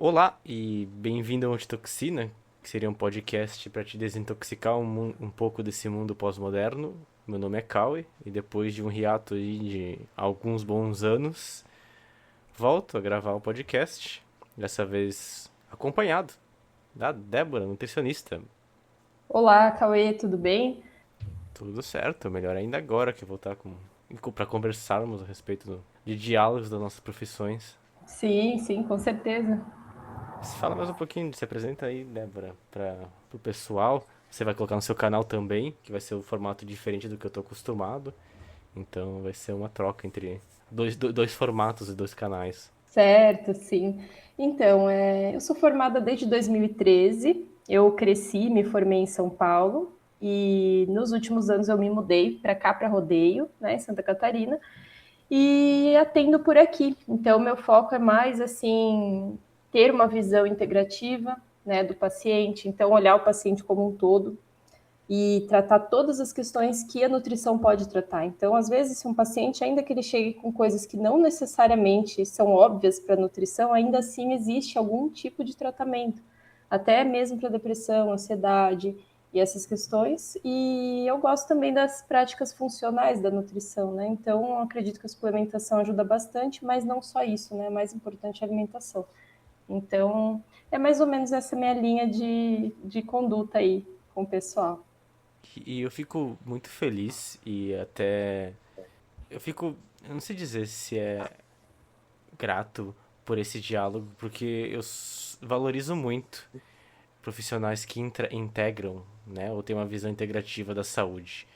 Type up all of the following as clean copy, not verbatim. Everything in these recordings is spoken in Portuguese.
Olá e bem-vindo ao Antitoxina, que seria um podcast para te desintoxicar um pouco desse mundo pós-moderno. Meu nome é Cauê e depois de um hiato aí de alguns bons anos, volto a gravar o podcast, dessa vez acompanhado da Débora, nutricionista. Olá, Cauê, tudo bem? Tudo certo, melhor ainda agora que eu vou estar para conversarmos a respeito de diálogos das nossas profissões. Sim, sim, com certeza. Fala mais um pouquinho, se apresenta aí, Débora, para o pessoal. Você vai colocar no seu canal também, que vai ser um formato diferente do que eu tô acostumado. Então vai ser uma troca entre dois formatos e dois canais. Certo, sim. Então, eu sou formada desde 2013. Eu cresci, me formei em São Paulo e nos últimos anos eu me mudei para cá, para Rodeio, né, em Santa Catarina, e atendo por aqui. Então, meu foco é mais assim ter uma visão integrativa, né, do paciente. Então, olhar o paciente como um todo, e tratar todas as questões que a nutrição pode tratar. Então, às vezes, se um paciente, ainda que ele chegue com coisas que não necessariamente são óbvias para a nutrição, ainda assim existe algum tipo de tratamento, até mesmo para depressão, ansiedade e essas questões. E eu gosto também das práticas funcionais da nutrição, né? Então, acredito que a suplementação ajuda bastante, mas não só isso, né? Mais importante é a alimentação. Então, é mais ou menos essa minha linha de conduta aí com o pessoal. E eu fico muito feliz e até. Eu não sei dizer se é grato por esse diálogo, porque valorizo muito profissionais que integram, né, ou têm uma visão integrativa da saúde.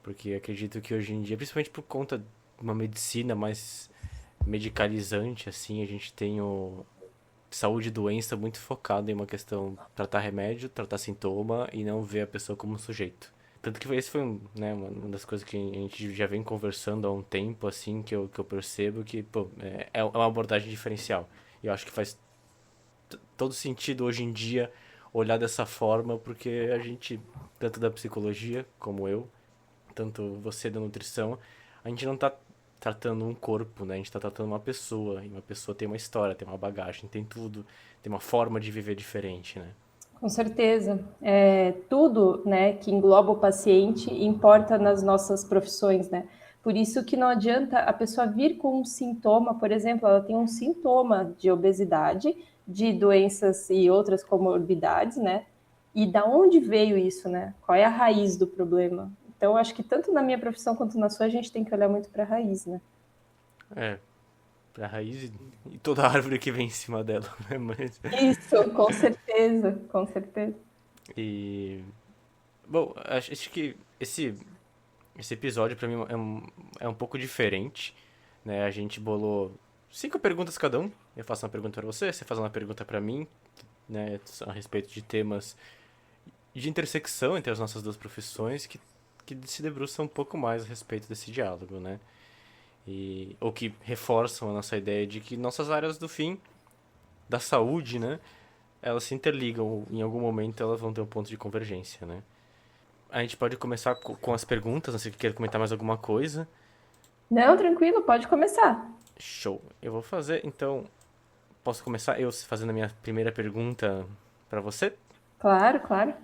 Porque acredito que hoje em dia, principalmente por conta de uma medicina mais medicalizante, assim, a gente tem o saúde e doença muito focado em uma questão tratar remédio, tratar sintoma e não ver a pessoa como um sujeito. Tanto que esse foi né, uma das coisas que a gente já vem conversando há um tempo, assim, que eu percebo que, pô, é uma abordagem diferencial. E eu acho que faz todo sentido hoje em dia olhar dessa forma, porque a gente, tanto da psicologia como eu, tanto você da nutrição, a gente não tá tratando um corpo, né? A gente tá tratando uma pessoa. E uma pessoa tem uma história, tem uma bagagem, tem tudo, tem uma forma de viver diferente, né? Com certeza. Tudo, né, que engloba o paciente importa nas nossas profissões, né? Por isso que não adianta a pessoa vir com um sintoma, por exemplo, ela tem um sintoma de obesidade, de doenças e outras comorbidades, né? E da onde veio isso, né? Qual é a raiz do problema? Então, acho que tanto na minha profissão quanto na sua, a gente tem que olhar muito para a raiz, né? É, pra raiz e toda árvore que vem em cima dela, né? Mas, Isso, com certeza, com certeza. e, bom, acho que esse episódio pra mim é um pouco diferente, né? A gente bolou 5 perguntas cada um. Eu faço uma pergunta pra você, você faz uma pergunta pra mim, né? A respeito de temas de intersecção entre as nossas duas profissões que se debruçam um pouco mais a respeito desse diálogo, né? Ou que reforçam a nossa ideia de que nossas áreas do fim, da saúde, né? Elas se interligam, em algum momento elas vão ter um ponto de convergência, né? A gente pode começar com as perguntas, não sei se quer comentar mais alguma coisa. Não, tranquilo, pode começar. Show. Eu vou fazer, então, posso começar eu fazendo a minha primeira pergunta para você? Claro, claro.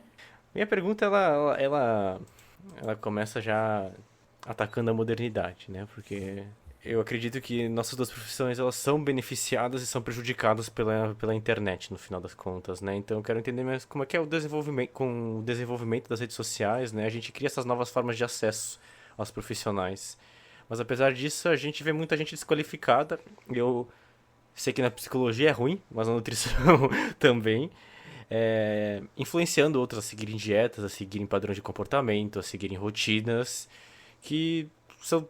Minha pergunta, ela começa já atacando a modernidade, né? Porque eu acredito que nossas duas profissões, elas são beneficiadas e são prejudicadas pela internet, no final das contas, né? Então eu quero entender mais como é que é o desenvolvimento, com o desenvolvimento das redes sociais, né? A gente cria essas novas formas de acesso aos profissionais. Mas apesar disso, a gente vê muita gente desqualificada. Eu sei que na psicologia é ruim, mas na nutrição também influenciando outros a seguirem dietas, a seguirem padrões de comportamento, a seguirem rotinas que são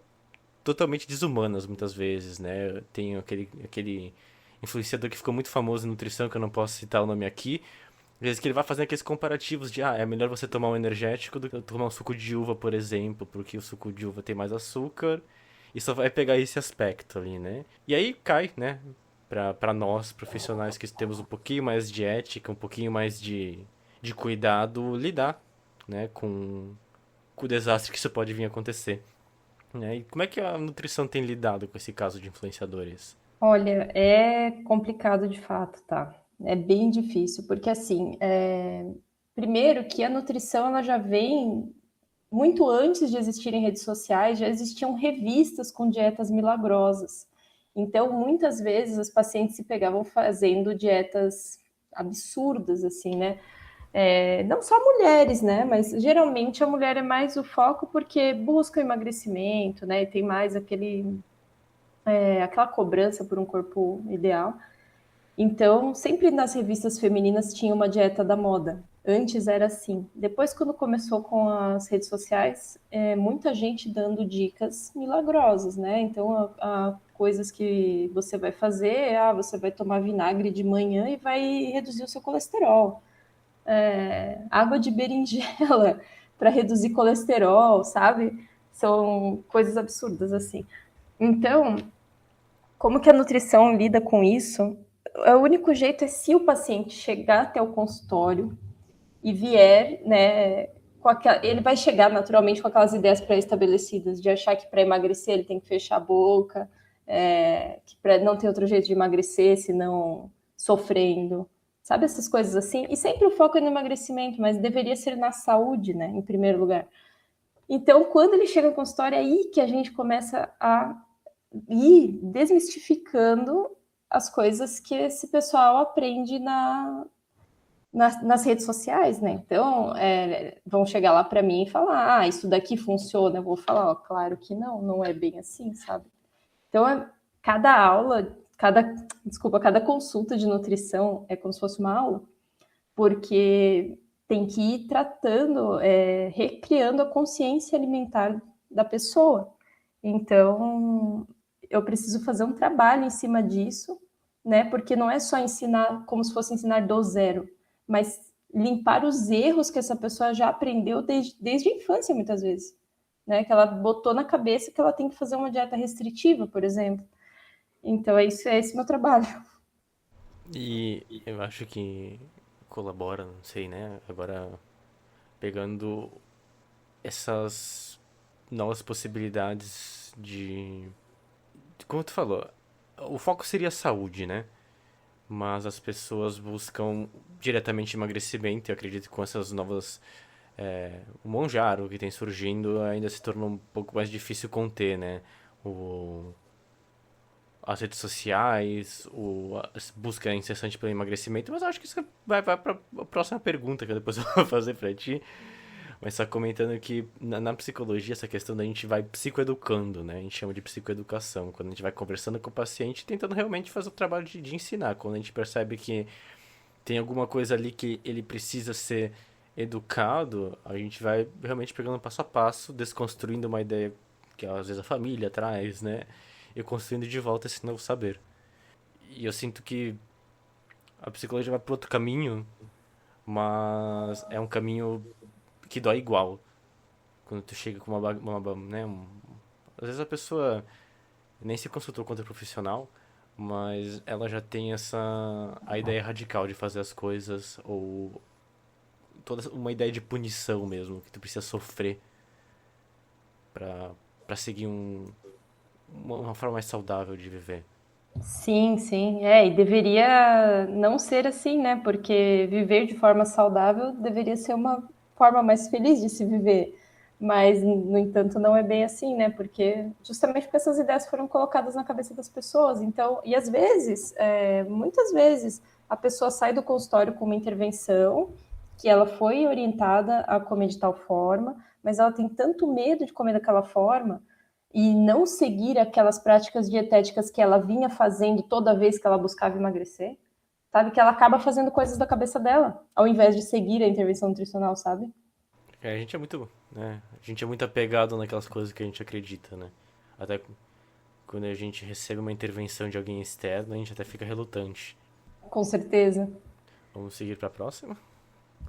totalmente desumanas muitas vezes, né? Tem aquele influenciador que ficou muito famoso em nutrição, que eu não posso citar o nome aqui, às vezes que ele vai fazendo aqueles comparativos de, é melhor você tomar um energético do que tomar um suco de uva, por exemplo, porque o suco de uva tem mais açúcar, e só vai pegar esse aspecto ali, né? E aí cai, né, para nós profissionais que temos um pouquinho mais de ética, um pouquinho mais de cuidado, lidar, né, com o desastre que isso pode vir a acontecer. Né? E como é que a nutrição tem lidado com esse caso de influenciadores? Olha, é complicado de fato, tá? É bem difícil, porque assim, primeiro que a nutrição ela já vem muito antes de existirem redes sociais, já existiam revistas com dietas milagrosas. Então, muitas vezes os pacientes se pegavam fazendo dietas absurdas, assim, né? Não só mulheres, né? Mas geralmente a mulher é mais o foco porque busca o emagrecimento, né? E tem mais aquela cobrança por um corpo ideal. Então, sempre nas revistas femininas tinha uma dieta da moda. Antes era assim. Depois, quando começou com as redes sociais, muita gente dando dicas milagrosas, né? Então, coisas que você vai fazer, você vai tomar vinagre de manhã e vai reduzir o seu colesterol. Água de berinjela para reduzir colesterol, sabe? São coisas absurdas assim. Então, como que a nutrição lida com isso? O único jeito é se o paciente chegar até o consultório e vier, né, ele vai chegar naturalmente com aquelas ideias pré-estabelecidas de achar que para emagrecer ele tem que fechar a boca, que não tem outro jeito de emagrecer senão sofrendo, sabe, essas coisas assim. E sempre o foco é no emagrecimento, mas deveria ser na saúde, né, em primeiro lugar. Então, quando ele chega ao consultório, é aí que a gente começa a ir desmistificando as coisas que esse pessoal aprende nas redes sociais, né? Então, vão chegar lá para mim e falar, isso daqui funciona. Eu vou falar, claro que não, não é bem assim, sabe? Então, cada aula, cada consulta de nutrição é como se fosse uma aula, porque tem que ir tratando, recriando a consciência alimentar da pessoa. Então, eu preciso fazer um trabalho em cima disso, né? Porque não é só ensinar como se fosse ensinar do zero, mas limpar os erros que essa pessoa já aprendeu desde a infância, muitas vezes. Né? Que ela botou na cabeça que ela tem que fazer uma dieta restritiva, por exemplo. Então, é esse meu trabalho. E eu acho que colabora, não sei, né? Agora, pegando essas novas possibilidades como tu falou, o foco seria a saúde, né? Mas as pessoas buscam diretamente emagrecimento e eu acredito que com essas novas. O Monjaro que tem surgindo ainda se tornou um pouco mais difícil conter, né? O, as redes sociais, a busca incessante pelo emagrecimento, mas eu acho que isso vai para a próxima pergunta que eu depois eu vou fazer para ti. Mas só comentando que na psicologia essa questão da gente vai psicoeducando, né? A gente chama de psicoeducação. Quando a gente vai conversando com o paciente, tentando realmente fazer o trabalho de ensinar. Quando a gente percebe que tem alguma coisa ali que ele precisa ser educado, a gente vai realmente pegando passo a passo, desconstruindo uma ideia que às vezes a família traz, né? E construindo de volta esse novo saber. E eu sinto que a psicologia vai para outro caminho, mas é um caminho que dói igual. Quando tu chega com às vezes a pessoa nem se consultou contra profissional, mas ela já tem a ideia radical de fazer as coisas ou toda uma ideia de punição mesmo, que tu precisa sofrer pra para seguir uma forma mais saudável de viver. Sim, sim, e deveria não ser assim, né? Porque viver de forma saudável deveria ser uma forma mais feliz de se viver. Mas, no entanto, não é bem assim, né? Porque justamente porque essas ideias foram colocadas na cabeça das pessoas. Então, e às vezes, muitas vezes, a pessoa sai do consultório com uma intervenção que ela foi orientada a comer de tal forma, mas ela tem tanto medo de comer daquela forma e não seguir aquelas práticas dietéticas que ela vinha fazendo toda vez que ela buscava emagrecer, sabe? Que ela acaba fazendo coisas da cabeça dela, ao invés de seguir a intervenção nutricional, sabe? A gente é muito, né? A gente é muito apegado naquelas coisas que a gente acredita, né? Até quando a gente recebe uma intervenção de alguém externo, a gente até fica relutante. Com certeza. Vamos seguir para a próxima?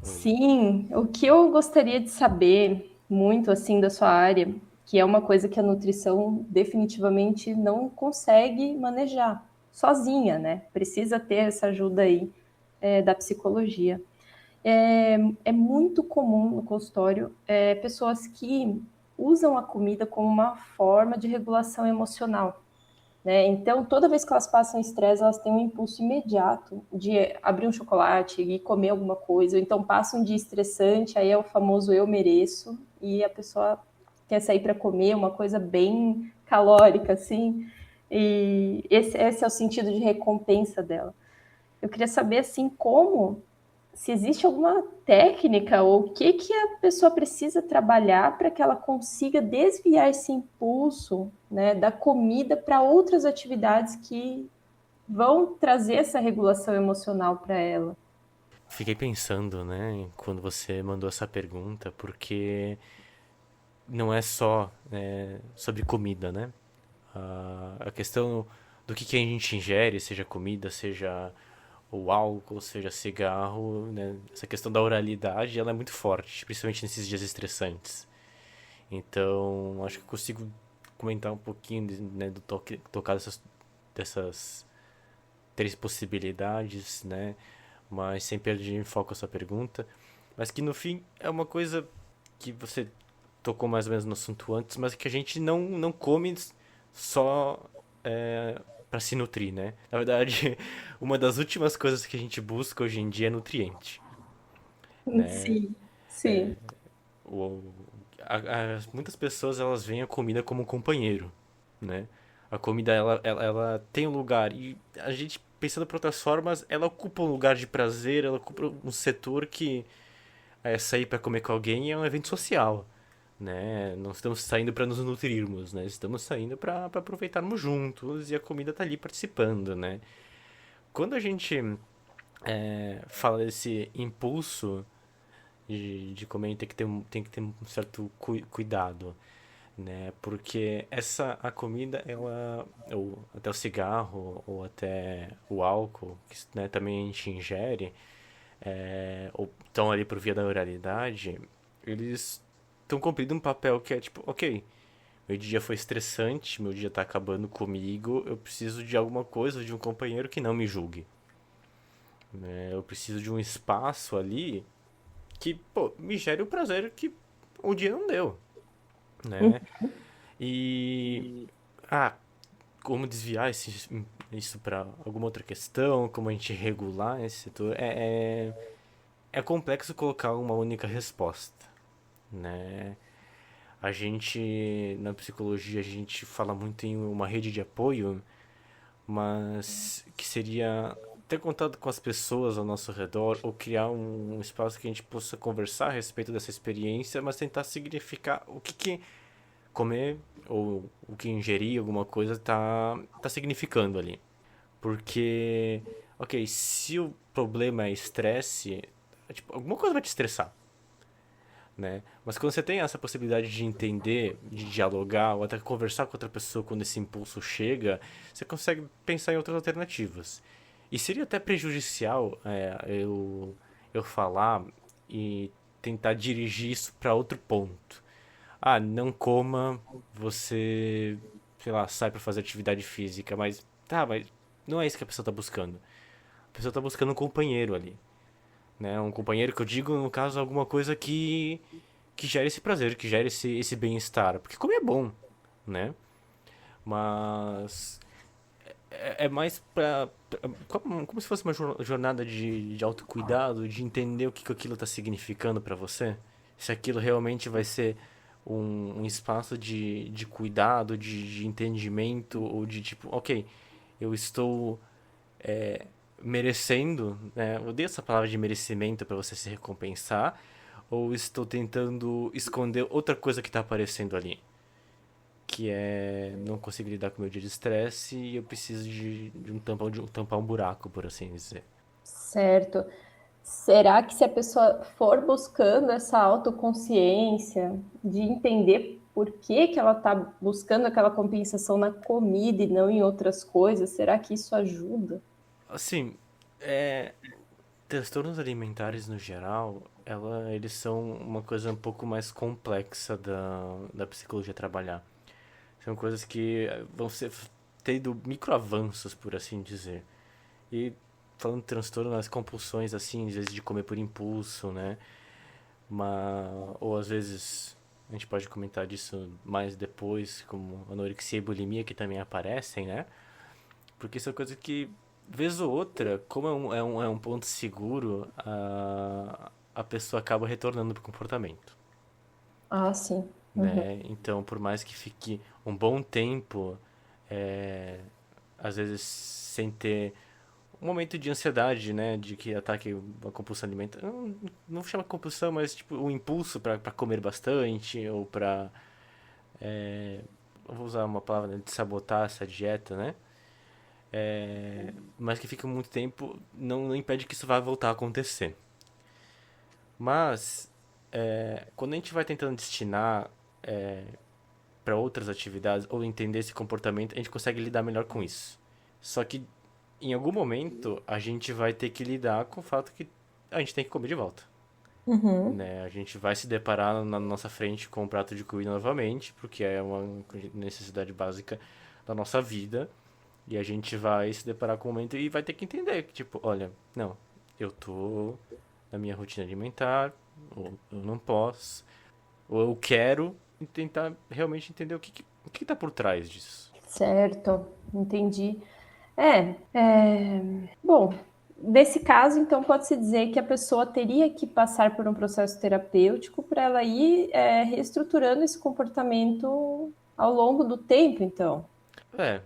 Sim, o que eu gostaria de saber muito assim da sua área, que é uma coisa que a nutrição definitivamente não consegue manejar sozinha, né? Precisa ter essa ajuda aí da psicologia. É muito comum no consultório pessoas que usam a comida como uma forma de regulação emocional. né? Então, toda vez que elas passam estresse, elas têm um impulso imediato de abrir um chocolate e comer alguma coisa. Ou então, passa um dia estressante, aí é o famoso eu mereço, e a pessoa quer sair para comer uma coisa bem calórica, assim. E esse é o sentido de recompensa dela. Eu queria saber, assim, como, se existe alguma técnica ou o que que a pessoa precisa trabalhar para que ela consiga desviar esse impulso, né, da comida para outras atividades que vão trazer essa regulação emocional para ela. Fiquei pensando, né, quando você mandou essa pergunta, porque não é só sobre comida, né? A questão do que a gente ingere, seja comida, seja o álcool, seja cigarro, né? Essa questão da oralidade, ela é muito forte, principalmente nesses dias estressantes. Então, acho que eu consigo comentar um pouquinho, né, do tocar dessas três possibilidades, né? Mas sem perder em foco a sua pergunta. Mas que no fim é uma coisa que você tocou mais ou menos no assunto antes, mas que a gente não come só para se nutrir, né? Na verdade, uma das últimas coisas que a gente busca hoje em dia é nutriente, né? Sim, sim. O, muitas pessoas elas veem a comida como um companheiro, né? A comida ela tem um lugar e a gente pensando por outras formas, ela ocupa um lugar de prazer, ela ocupa um setor que sair para comer com alguém é um evento social, né? Não estamos saindo para nos nutrirmos, né? Estamos saindo para aproveitarmos juntos e a comida tá ali participando, né? Quando a gente fala desse impulso de comer, tem que ter um certo cuidado, né? Porque a comida, ela, ou até o cigarro, ou até o álcool, que né, também a gente ingere, ou estão ali por via da oralidade, eles estão cumprindo um papel que é tipo, ok, meu dia foi estressante, meu dia tá acabando comigo, eu preciso de alguma coisa, de um companheiro que não me julgue. Né? Eu preciso de um espaço ali que, pô, me gere o prazer que o dia não deu, né? E, ah, como desviar isso para alguma outra questão, como a gente regular esse setor, é complexo colocar uma única resposta, né? A gente, na psicologia, a gente fala muito em uma rede de apoio, mas que seria ter contato com as pessoas ao nosso redor ou criar um espaço que a gente possa conversar a respeito dessa experiência, mas tentar significar o que comer ou o que ingerir alguma coisa tá significando ali. Porque, ok, se o problema é estresse, tipo, alguma coisa vai te estressar, né? Mas quando você tem essa possibilidade de entender, de dialogar ou até conversar com outra pessoa quando esse impulso chega, você consegue pensar em outras alternativas. E seria até prejudicial eu falar e tentar dirigir isso para outro ponto. Ah, não coma, você, sei lá, sai para fazer atividade física, mas tá, mas não é isso que a pessoa tá buscando. A pessoa tá buscando um companheiro ali, né? Um companheiro que eu digo, no caso, alguma coisa que gere esse prazer, que gere esse bem-estar. Porque comer é bom, né? Mas é mais como se fosse uma jornada de autocuidado, de entender o que aquilo está significando para você. Se aquilo realmente vai ser um espaço de cuidado, de entendimento, ou de tipo, ok, eu estou merecendo, né? Eu odeio essa palavra de merecimento para você se recompensar, ou estou tentando esconder outra coisa que está aparecendo ali, que é não consigo lidar com o meu dia de estresse e eu preciso de um tampar um buraco, por assim dizer. Certo. Será que se a pessoa for buscando essa autoconsciência de entender por que, que ela está buscando aquela compensação na comida e não em outras coisas, será que isso ajuda? Assim, transtornos alimentares no geral, eles são uma coisa um pouco mais complexa da psicologia trabalhar. São coisas que vão ser tendo microavanços, por assim dizer. E falando de transtorno, as compulsões, assim, às vezes de comer por impulso, né? Ou às vezes A gente pode comentar disso mais depois, como anorexia e bulimia, que também aparecem, né? Porque são coisas que, vez ou outra, como é um ponto seguro, a pessoa acaba retornando pro comportamento, Ah, sim. Uhum. né? Então, por mais que fique um bom tempo, às vezes sem ter um momento de ansiedade, né? De que ataque uma compulsão alimentar. Não chama compulsão, mas tipo o impulso para comer bastante ou para eu vou usar uma palavra, né, de sabotar essa dieta, né? Mas que fica muito tempo, não impede que isso vá voltar a acontecer. Mas quando a gente vai tentando destinar para outras atividades ou entender esse comportamento, a gente consegue lidar melhor com isso. Só que em algum momento a gente vai ter que lidar com o fato que a gente tem que comer de volta. Uhum. Né? A gente vai se deparar na nossa frente com um prato de comida novamente, porque é uma necessidade básica da nossa vida. E a gente vai se deparar com um momento e vai ter que entender que, tipo, olha, não, eu tô na minha rotina alimentar, ou eu não posso, ou eu quero, e tentar realmente entender o que tá por trás disso. Certo, entendi. Bom, nesse caso, então, pode-se dizer que a pessoa teria que passar por um processo terapêutico para ela ir reestruturando esse comportamento ao longo do tempo, então.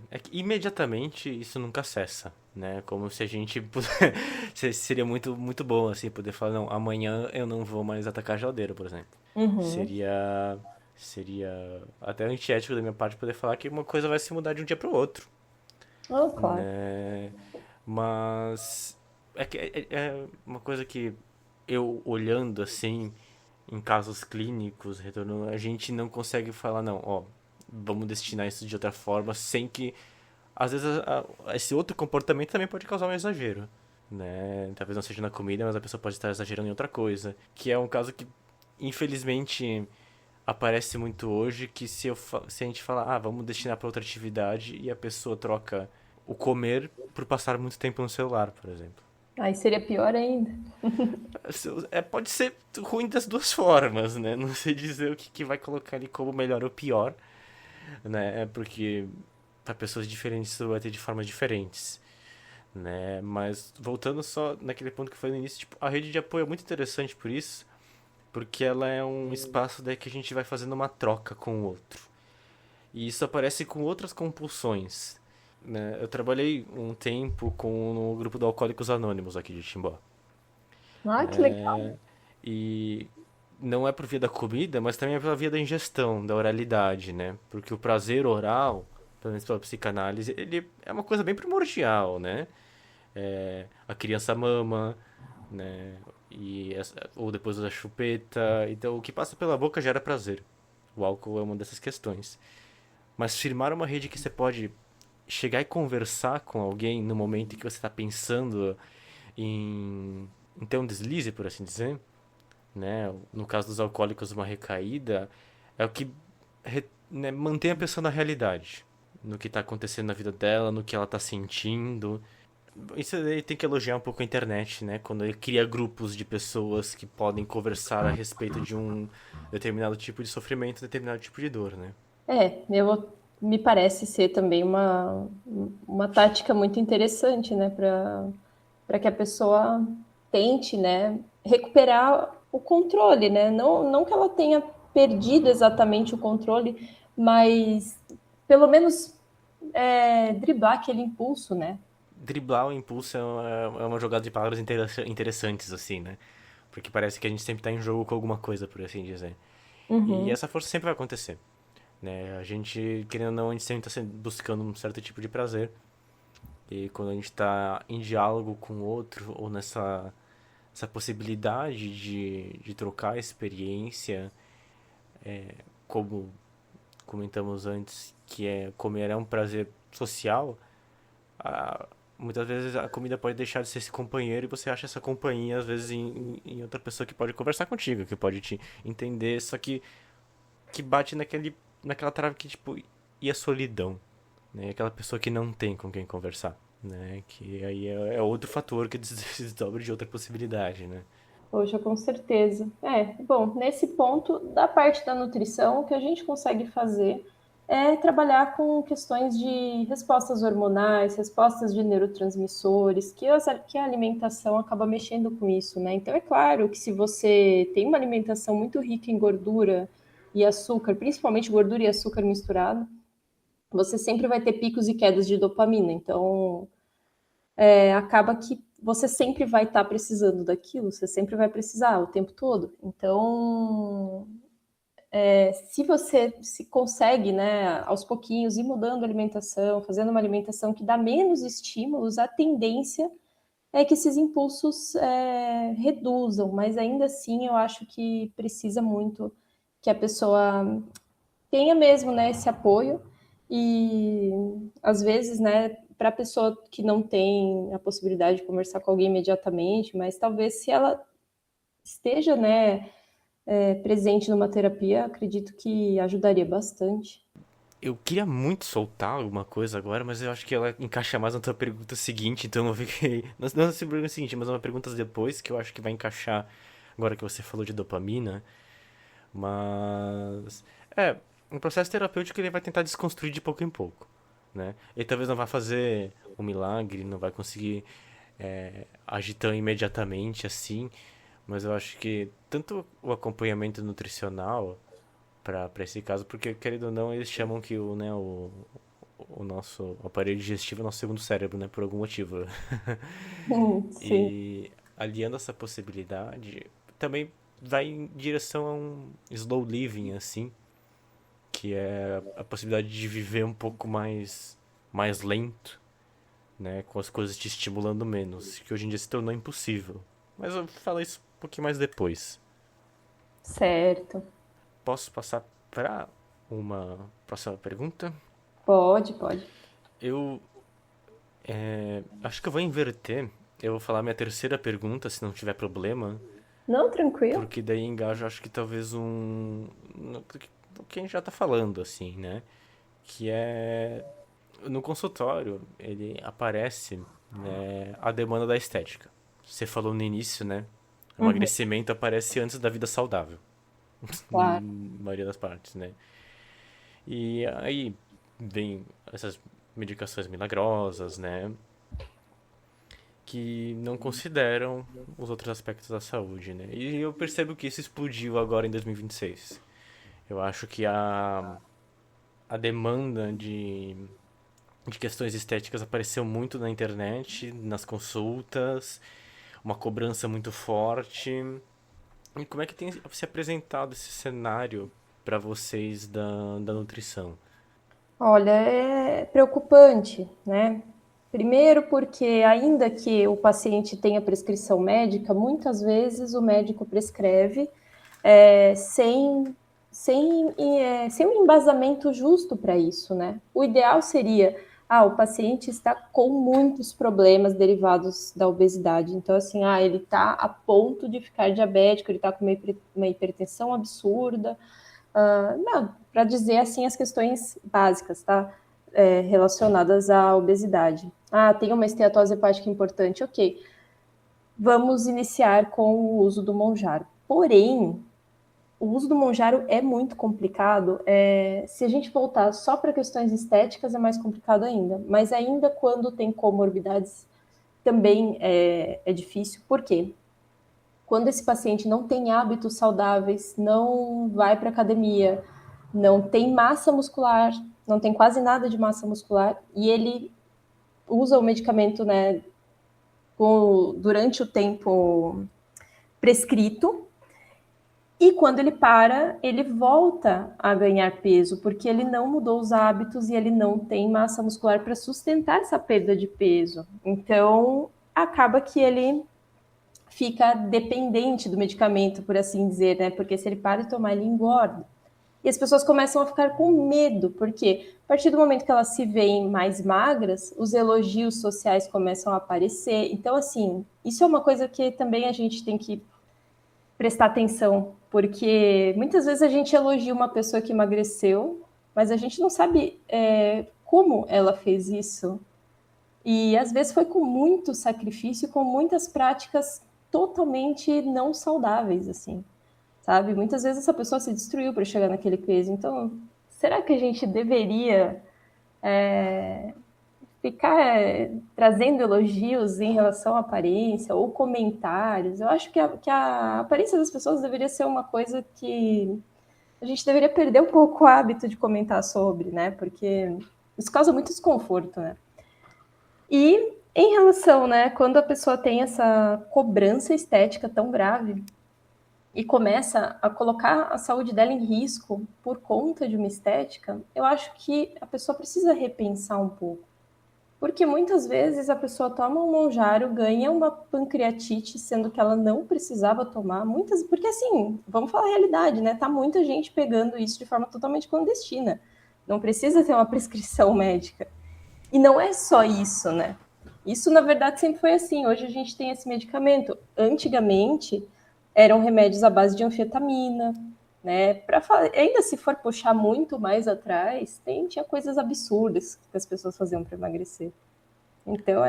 É que imediatamente isso nunca cessa, né? Como se a gente seria muito muito bom assim poder falar, não, amanhã eu não vou mais atacar a geladeira, por exemplo. Uhum. Seria até antiético da minha parte poder falar que uma coisa vai se mudar de um dia para o outro, Oh, claro. né? Mas é uma coisa que eu olhando assim em casos clínicos, retorno, a gente não consegue falar, não, ó, vamos destinar isso de outra forma, sem que, às vezes, esse outro comportamento também pode causar um exagero, né? Talvez não seja na comida, mas a pessoa pode estar exagerando em outra coisa, que é um caso que, infelizmente, aparece muito hoje, que se a gente falar, vamos destinar para outra atividade, e a pessoa troca o comer por passar muito tempo no celular, por exemplo. Aí seria pior ainda. Pode ser ruim das duas formas, né? Não sei dizer o que vai colocar ali como melhor ou pior, né? Porque para pessoas diferentes isso vai ter de formas diferentes, né? Mas voltando só naquele ponto que foi no início, tipo, a rede de apoio é muito interessante por isso, porque ela é um espaço daí que a gente vai fazendo uma troca com o outro. E isso aparece com outras compulsões, né? Eu trabalhei um tempo no grupo do Alcoólicos Anônimos aqui de Timbó. Ah, que legal. É, e não é por via da comida, mas também é pela via da ingestão, da oralidade, né? Porque o prazer oral, pelo menos pela psicanálise, ele é uma coisa bem primordial, né? A criança mama, né? Ou depois da chupeta. Então, o que passa pela boca gera prazer. O álcool é uma dessas questões. Mas firmar uma rede que você pode chegar e conversar com alguém no momento em que você está pensando em ter um deslize, por assim dizer, né? No caso dos alcoólicos, uma recaída, é o que né, mantém a pessoa na realidade, no que está acontecendo na vida dela, no que ela está sentindo. Isso aí tem que elogiar um pouco a internet, né? Quando ele cria grupos de pessoas que podem conversar a respeito de um determinado tipo de sofrimento, determinado tipo de dor, né? Me parece ser também uma tática muito interessante, né, para que a pessoa tente, né, recuperar o controle, né? Não que ela tenha perdido exatamente o controle, mas pelo menos driblar aquele impulso, né? Driblar o impulso é uma jogada de palavras interessantes, assim, né? Porque parece que a gente sempre tá em jogo com alguma coisa, por assim dizer. E Uhum. essa força sempre vai acontecer, né? A gente, querendo ou não, a gente sempre está buscando um certo tipo de prazer. E quando a gente está em diálogo com o outro, ou essa possibilidade de trocar experiência, como comentamos antes, que comer é um prazer social, muitas vezes a comida pode deixar de ser esse companheiro e você acha essa companhia, às vezes, em outra pessoa que pode conversar contigo, que pode te entender, só que bate naquela trave que, tipo, e a solidão, né? Aquela pessoa que não tem com quem conversar, né? Que aí é outro fator que se desdobra de outra possibilidade, né? Poxa, com certeza. Bom, nesse ponto, da parte da nutrição, o que a gente consegue fazer é trabalhar com questões de respostas hormonais, respostas de neurotransmissores, que a alimentação acaba mexendo com isso, né? Então, é claro que se você tem uma alimentação muito rica em gordura e açúcar, principalmente gordura e açúcar misturado, você sempre vai ter picos e quedas de dopamina. Então, acaba que você sempre vai estar precisando daquilo, você sempre vai precisar o tempo todo. Então, se você se consegue, né, aos pouquinhos, ir mudando a alimentação, fazendo uma alimentação que dá menos estímulos, a tendência é que esses impulsos reduzam, mas ainda assim eu acho que precisa muito que a pessoa tenha mesmo, né, esse apoio e às vezes, né, para a pessoa que não tem a possibilidade de conversar com alguém imediatamente, mas talvez se ela esteja, né, presente numa terapia, acredito que ajudaria bastante. Eu queria muito soltar alguma coisa agora, mas eu acho que ela encaixa mais na tua pergunta seguinte, então eu fiquei. Não na pergunta seguinte, mas uma pergunta depois, que eu acho que vai encaixar agora que você falou de dopamina. Mas. É, um processo terapêutico ele vai tentar desconstruir de pouco em pouco, né? Ele talvez não vá fazer um milagre, não vai conseguir agir tão imediatamente assim, mas eu acho que tanto o acompanhamento nutricional para esse caso, porque querendo ou não, eles chamam que o nosso aparelho digestivo é o nosso segundo cérebro, né, por algum motivo. Sim. E aliando essa possibilidade, também vai em direção a um slow living, assim, que é a possibilidade de viver um pouco mais lento, né, com as coisas te estimulando menos, que hoje em dia se tornou impossível. Mas eu vou falar isso um pouquinho mais depois. Certo. Posso passar para uma próxima pergunta? Pode, pode. Eu acho que eu vou inverter. Eu vou falar minha terceira pergunta, se não tiver problema, Não, tranquilo. porque daí engaja, acho que talvez no que a gente já tá falando, assim, né? Que é no consultório, ele aparece, né, a demanda da estética. Você falou no início, né? O Uhum, emagrecimento aparece antes da vida saudável, claro. na maioria das partes, né? E aí vem essas medicações milagrosas, né? Que não consideram os outros aspectos da saúde, né? E eu percebo que isso explodiu agora em 2026. Eu acho que a demanda de questões estéticas apareceu muito na internet, nas consultas, uma cobrança muito forte. E como é que tem se apresentado esse cenário para vocês da nutrição? Olha, é preocupante, né? Primeiro porque ainda que o paciente tenha prescrição médica, muitas vezes o médico prescreve é, sem, sem um embasamento justo para isso, né? O ideal seria, o paciente está com muitos problemas derivados da obesidade. Então, assim, ele está a ponto de ficar diabético, ele está com uma hipertensão absurda, para dizer assim as questões básicas, tá? Relacionadas à obesidade. Tem uma esteatose hepática importante, ok. Vamos iniciar com o uso do Monjaro. Porém, o uso do Monjaro é muito complicado. Se a gente voltar só para questões estéticas, é mais complicado ainda. Mas ainda quando tem comorbidades, também é difícil. Por quê? Quando esse paciente não tem hábitos saudáveis, não vai para academia, não tem massa muscular, não tem quase nada de massa muscular, e ele usa o medicamento, né, durante o tempo prescrito, e quando ele para, ele volta a ganhar peso, porque ele não mudou os hábitos e ele não tem massa muscular para sustentar essa perda de peso. Então, acaba que ele fica dependente do medicamento, por assim dizer, né? Porque se ele para de tomar, ele engorda. E as pessoas começam a ficar com medo, porque a partir do momento que elas se veem mais magras, os elogios sociais começam a aparecer. Então, assim, isso é uma coisa que também a gente tem que prestar atenção, porque muitas vezes a gente elogia uma pessoa que emagreceu, mas a gente não sabe como ela fez isso. E às vezes foi com muito sacrifício, com muitas práticas totalmente não saudáveis, assim, sabe? Muitas vezes essa pessoa se destruiu para chegar naquele peso. Então, será que a gente deveria ficar trazendo elogios em relação à aparência ou comentários? Eu acho que a aparência das pessoas deveria ser uma coisa que a gente deveria perder um pouco o hábito de comentar sobre, né? Porque isso causa muito desconforto, né? E em relação, né, quando a pessoa tem essa cobrança estética tão grave e começa a colocar a saúde dela em risco por conta de uma estética, eu acho que a pessoa precisa repensar um pouco. Porque muitas vezes a pessoa toma um Mounjaro, ganha uma pancreatite, sendo que ela não precisava tomar. Porque assim, vamos falar a realidade, né? Tá muita gente pegando isso de forma totalmente clandestina. Não precisa ter uma prescrição médica. E não é só isso, né? Isso, na verdade, sempre foi assim. Hoje a gente tem esse medicamento. Antigamente, eram remédios à base de anfetamina, né? Ainda se for puxar muito mais atrás, tinha coisas absurdas que as pessoas faziam para emagrecer. Então,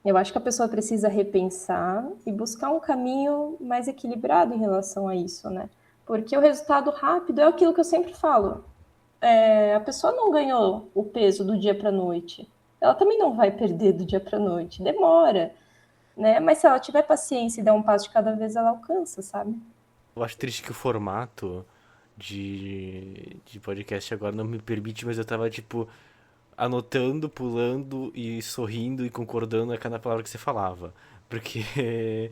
eu acho que a pessoa precisa repensar e buscar um caminho mais equilibrado em relação a isso, né? Porque o resultado rápido é aquilo que eu sempre falo. A pessoa não ganhou o peso do dia para a noite. Ela também não vai perder do dia para a noite. Demora, né? Mas se ela tiver paciência e der um passo de cada vez, ela alcança, sabe? Eu acho triste que o formato de podcast agora não me permite, mas eu tava, tipo, anotando, pulando e sorrindo e concordando a cada palavra que você falava. Porque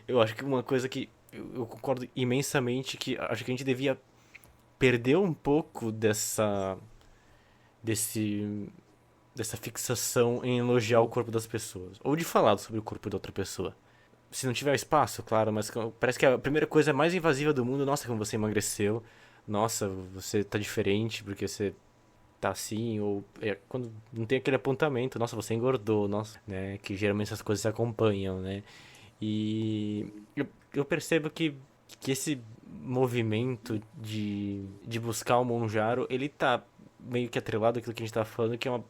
eu acho que uma coisa que eu concordo imensamente, que acho que a gente devia perder um pouco desse, dessa fixação em elogiar o corpo das pessoas. Ou de falar sobre o corpo da outra pessoa. Se não tiver espaço, claro, mas parece que a primeira coisa mais invasiva do mundo, nossa, como você emagreceu, nossa, você tá diferente porque você tá assim, ou quando não tem aquele apontamento, nossa, você engordou, nossa, né, que geralmente essas coisas se acompanham, né, e eu percebo que esse movimento de buscar o Monjaro, ele tá meio que atrelado àquilo que a gente tá falando, que é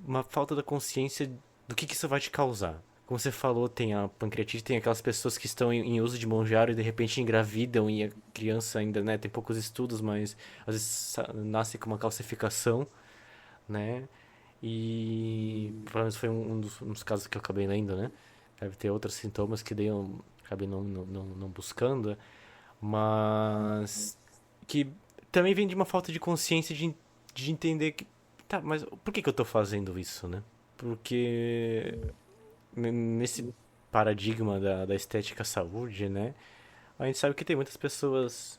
uma falta da consciência do que isso vai te causar. Como você falou, tem a pancreatite, tem aquelas pessoas que estão em uso de Monjaro e de repente engravidam e a criança ainda, né, tem poucos estudos, mas às vezes nasce com uma calcificação, né? E pelo menos foi um dos casos que eu acabei lendo, né? Deve ter outros sintomas que daí eu acabei não buscando, mas que também vem de uma falta de consciência de entender que, tá, mas por que eu tô fazendo isso, né? Porque nesse paradigma da estética saúde, né? A gente sabe que tem muitas pessoas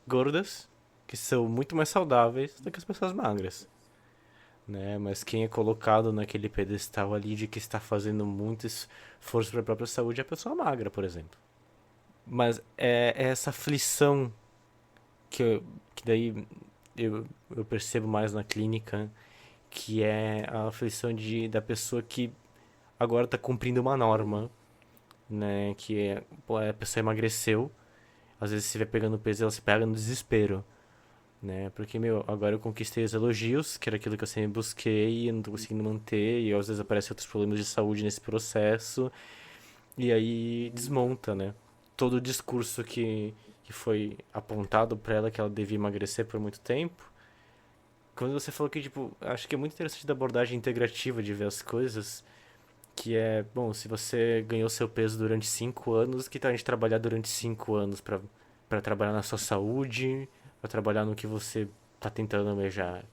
gordas que são muito mais saudáveis do que as pessoas magras, né? Mas quem é colocado naquele pedestal ali de que está fazendo muito esforço para a própria saúde é a pessoa magra, por exemplo. Mas é essa aflição que daí eu percebo mais na clínica, que é a aflição da pessoa que agora está cumprindo uma norma, né? Que pô, a pessoa emagreceu, às vezes se vai pegando peso, ela se pega no desespero, né? Porque, meu, agora eu conquistei os elogios, que era aquilo que eu sempre busquei, e eu não tô conseguindo manter, e às vezes aparecem outros problemas de saúde nesse processo, e aí desmonta, né? Todo o discurso que foi apontado pra ela que ela devia emagrecer por muito tempo. Quando você falou que, tipo, acho que é muito interessante da abordagem integrativa de ver as coisas, que é, bom, se você ganhou seu peso durante 5 anos, que tal a gente trabalhar durante 5 anos pra trabalhar na sua saúde, pra trabalhar no que você tá tentando almejar?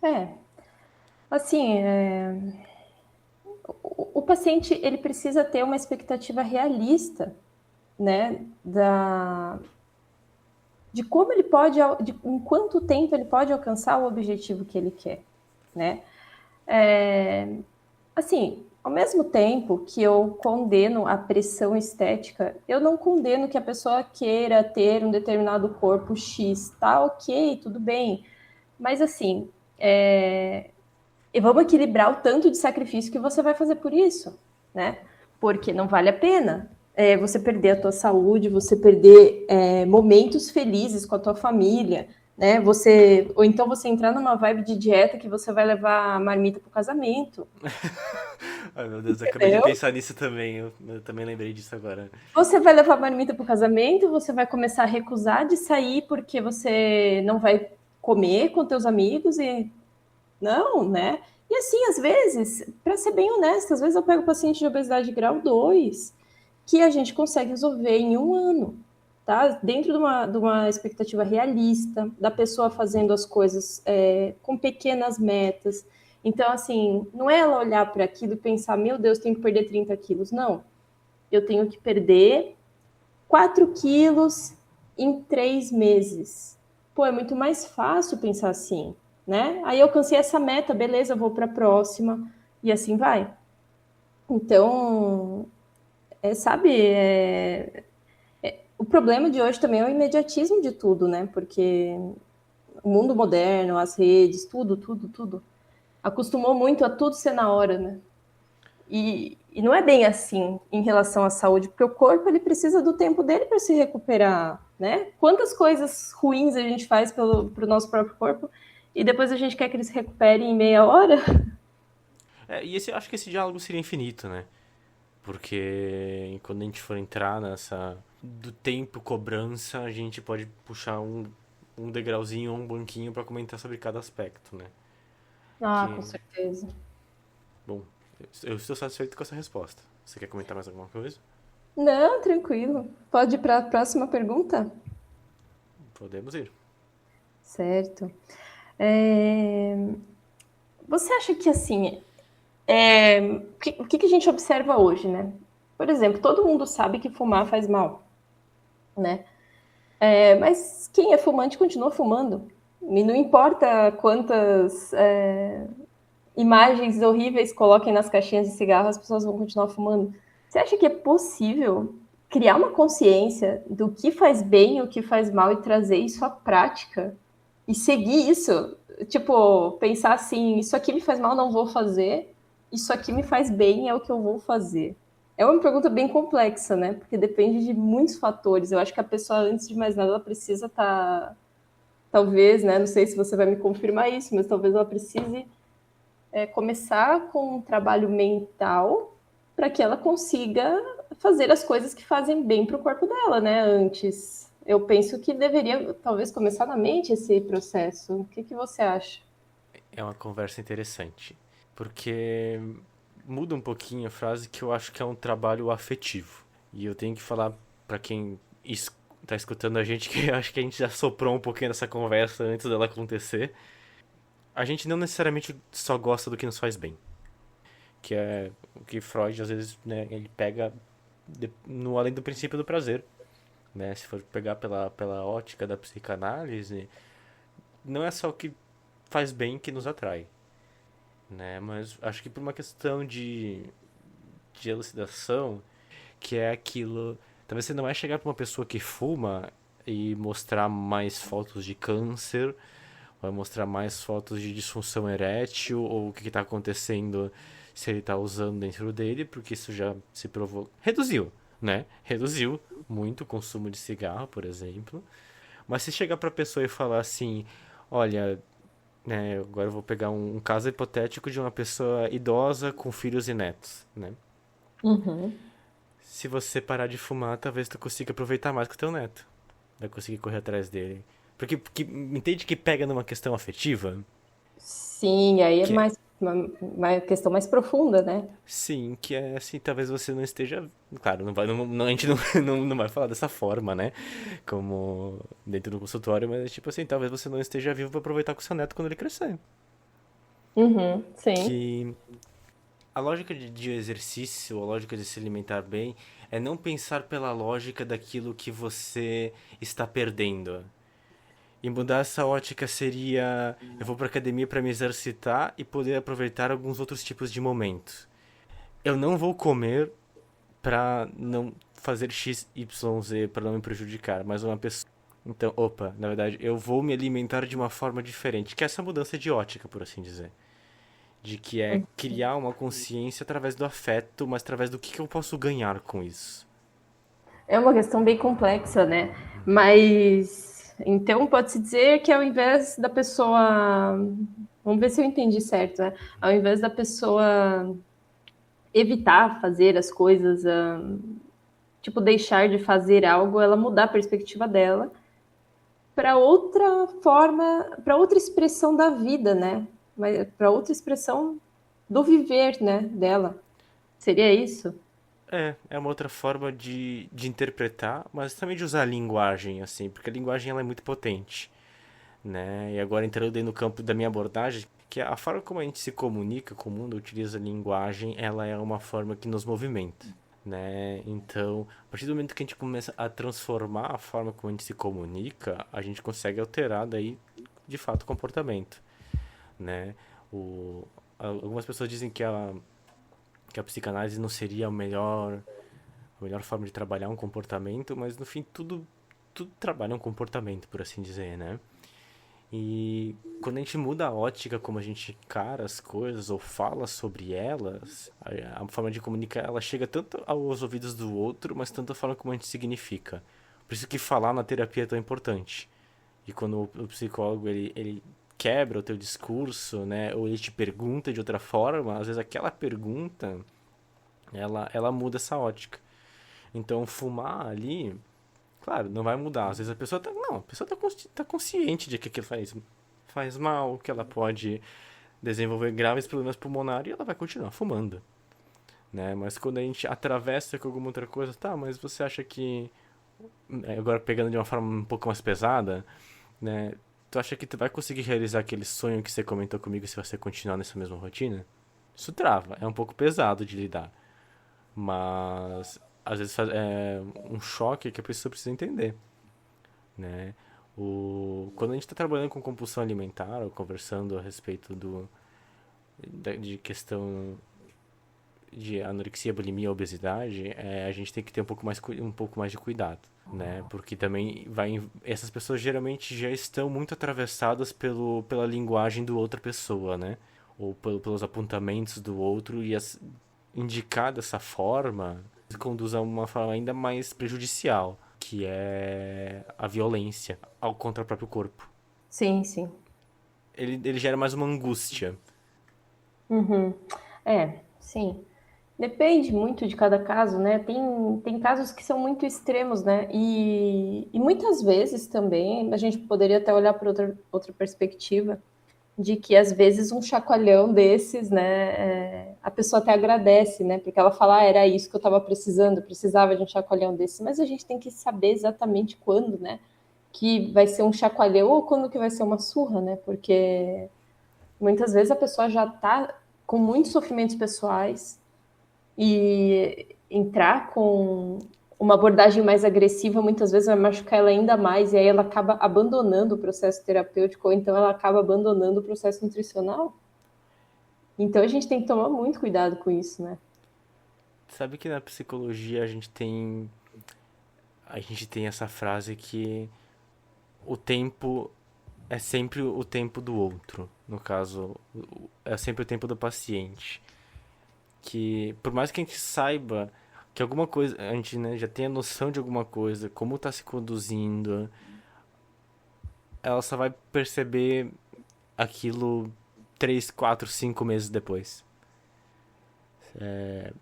É, assim, o paciente ele precisa ter uma expectativa realista, né, de como ele pode, em quanto tempo ele pode alcançar o objetivo que ele quer, né? Assim, ao mesmo tempo que eu condeno a pressão estética, eu não condeno que a pessoa queira ter um determinado corpo X, tá ok, tudo bem, mas assim, e vamos equilibrar o tanto de sacrifício que você vai fazer por isso, né? Porque não vale a pena você perder a tua saúde, você perder momentos felizes com a tua família, né? Ou então você entrar numa vibe de dieta que você vai levar a marmita pro casamento, Ai, meu Deus, eu acabei de entendeu? pensar nisso também. Eu também lembrei disso agora. Você vai levar a marmita pro casamento, você vai começar a recusar de sair porque você não vai comer com teus amigos e não, né? E assim, às vezes, para ser bem honesta, às vezes eu pego paciente de obesidade grau 2 que a gente consegue resolver em um ano, tá? Dentro de uma expectativa realista, da pessoa fazendo as coisas com pequenas metas. Então, assim, não é ela olhar para aquilo e pensar, meu Deus, tenho que perder 30 quilos. Não, eu tenho que perder 4 quilos em 3 meses. Pô, é muito mais fácil pensar assim, né? Aí eu alcancei essa meta, beleza, eu vou para a próxima, e assim vai. Então, sabe, o problema de hoje também é o imediatismo de tudo, né? Porque o mundo moderno, as redes, tudo, acostumou muito a tudo ser na hora, né? E não é bem assim em relação à saúde, porque o corpo ele precisa do tempo dele para se recuperar, né? Quantas coisas ruins a gente faz pro nosso próprio corpo e depois a gente quer que ele se recupere em meia hora? E acho que esse diálogo seria infinito, né? Porque quando a gente for entrar nessa do tempo cobrança, a gente pode puxar um degrauzinho ou um banquinho para comentar sobre cada aspecto, né? Ah, com Que, certeza. bom, eu estou satisfeito com essa resposta. Você quer comentar mais alguma coisa? Não, tranquilo. Pode ir para a próxima pergunta? Podemos ir. Certo. É, Você acha que assim, o que a gente observa hoje, né? Por exemplo, todo mundo sabe que fumar faz mal, né? Mas quem é fumante continua fumando. E não importa quantas imagens horríveis coloquem nas caixinhas de cigarro, as pessoas vão continuar fumando. Você acha que é possível criar uma consciência do que faz bem e o que faz mal e trazer isso à prática? E seguir isso? Tipo, pensar assim, isso aqui me faz mal, não vou fazer. Isso aqui me faz bem, é o que eu vou fazer. É uma pergunta bem complexa, né? Porque depende de muitos fatores. Eu acho que a pessoa, antes de mais nada, ela precisa estar, talvez, né? Não sei se você vai me confirmar isso, mas talvez ela precise começar com um trabalho mental para que ela consiga fazer as coisas que fazem bem para o corpo dela, né? Antes. Eu penso que deveria, talvez, começar na mente esse processo. O que você acha? É uma conversa interessante. Porque muda um pouquinho a frase que eu acho que é um trabalho afetivo. E eu tenho que falar para quem tá escutando a gente que eu acho que a gente já soprou um pouquinho nessa conversa antes dela acontecer. A gente não necessariamente só gosta do que nos faz bem. Que é o que Freud, às vezes, né, ele pega no além do princípio do prazer. Né? Se for pegar pela ótica da psicanálise, não é só o que faz bem que nos atrai. Né? Mas acho que por uma questão de elucidação, que é aquilo. Talvez você não vai chegar para uma pessoa que fuma e mostrar mais fotos de câncer, vai mostrar mais fotos de disfunção erétil ou o que está acontecendo se ele está usando dentro dele, porque isso já se provou. Reduziu, né? Reduziu muito o consumo de cigarro, por exemplo. Mas se chegar para a pessoa e falar assim: olha, né, agora eu vou pegar um caso hipotético de uma pessoa idosa com filhos e netos, né? Uhum. Se você parar de fumar, talvez tu consiga aproveitar mais com o teu neto. Vai conseguir correr atrás dele. Porque entende que pega numa questão afetiva? Sim, aí é Que é, uma questão mais profunda, né? sim, que é assim, talvez você não esteja. Claro, a gente não, não vai falar dessa forma, né? Como dentro do consultório, mas tipo assim, talvez você não esteja vivo para aproveitar com o seu neto quando ele crescer. Uhum, sim. Que a lógica de exercício, a lógica de se alimentar bem, é não pensar pela lógica daquilo que você está perdendo. E mudar essa ótica seria: eu vou pra academia para me exercitar e poder aproveitar alguns outros tipos de momentos. Eu não vou comer pra não fazer X, Y, Z para não me prejudicar, mas uma pessoa. Então, opa, na verdade, eu vou me alimentar de uma forma diferente, que é essa mudança de ótica, por assim dizer. De que é criar uma consciência através do afeto, mas através do que eu posso ganhar com isso. É uma questão bem complexa, né? Mas Então, pode-se dizer que ao invés da pessoa. Vamos ver se eu entendi certo, né? Ao invés da pessoa evitar fazer as coisas, tipo, deixar de fazer algo, ela mudar a perspectiva dela para outra forma, para outra expressão da vida, né? Para outra expressão do viver, né, dela. Seria isso? É uma outra forma de interpretar, mas também de usar a linguagem, assim, porque a linguagem ela é muito potente, né? E agora entrando dentro do campo da minha abordagem, que a forma como a gente se comunica com o mundo, utiliza a linguagem, ela é uma forma que nos movimenta, né? Então, a partir do momento que a gente começa a transformar a forma como a gente se comunica, a gente consegue alterar daí, de fato, o comportamento, né? Algumas pessoas dizem que a psicanálise não seria a melhor forma de trabalhar um comportamento, mas no fim tudo trabalha um comportamento, por assim dizer, né? E quando a gente muda a ótica como a gente encara as coisas ou fala sobre elas, a forma de comunicar ela chega tanto aos ouvidos do outro, mas tanto a forma como a gente significa. Por isso que falar na terapia é tão importante. E quando o psicólogo ele quebra o teu discurso, né, ou ele te pergunta de outra forma, às vezes aquela pergunta ela muda essa ótica. Então fumar ali, claro, não vai mudar. Às vezes a pessoa tá, não, a pessoa tá consciente de que aquilo faz mal, que ela pode desenvolver graves problemas pulmonares e ela vai continuar fumando, né? Mas quando a gente atravessa com alguma outra coisa, tá, mas você acha que agora pegando de uma forma um pouco mais pesada, né? Tu acha que tu vai conseguir realizar aquele sonho que você comentou comigo se você continuar nessa mesma rotina? Isso trava, é um pouco pesado de lidar. Mas às vezes é um choque que a pessoa precisa entender, né? Quando a gente está trabalhando com compulsão alimentar ou conversando a respeito de questão de anorexia, bulimia, obesidade, a gente tem que ter um pouco mais de cuidado, né? Porque também essas pessoas geralmente já estão muito atravessadas pela linguagem do outra pessoa, né? Ou pelos apontamentos do outro e indicar dessa forma conduz a uma forma ainda mais prejudicial, que é a violência contra o próprio corpo. Sim, sim. Ele gera mais uma angústia. Sim. Depende muito de cada caso, né? Tem casos que são muito extremos, né? E muitas vezes também a gente poderia até olhar por outra perspectiva, de que às vezes um chacoalhão desses, né, a pessoa até agradece, né, porque ela fala, era isso que eu estava precisando, eu precisava de um chacoalhão desse, mas a gente tem que saber exatamente quando, né, que vai ser um chacoalhão ou quando que vai ser uma surra, né, porque muitas vezes a pessoa já está com muitos sofrimentos pessoais e entrar com uma abordagem mais agressiva muitas vezes vai machucar ela ainda mais e aí ela acaba abandonando o processo terapêutico ou então ela acaba abandonando o processo nutricional. Então a gente tem que tomar muito cuidado com isso, né? Sabe que na psicologia a gente tem essa frase que o tempo é sempre o tempo do outro. No caso, é sempre o tempo do paciente. Que por mais que a gente saiba que alguma coisa, a gente, né, já tenha noção de alguma coisa, como está se conduzindo, ela só vai perceber aquilo 3, 4, 5 meses depois.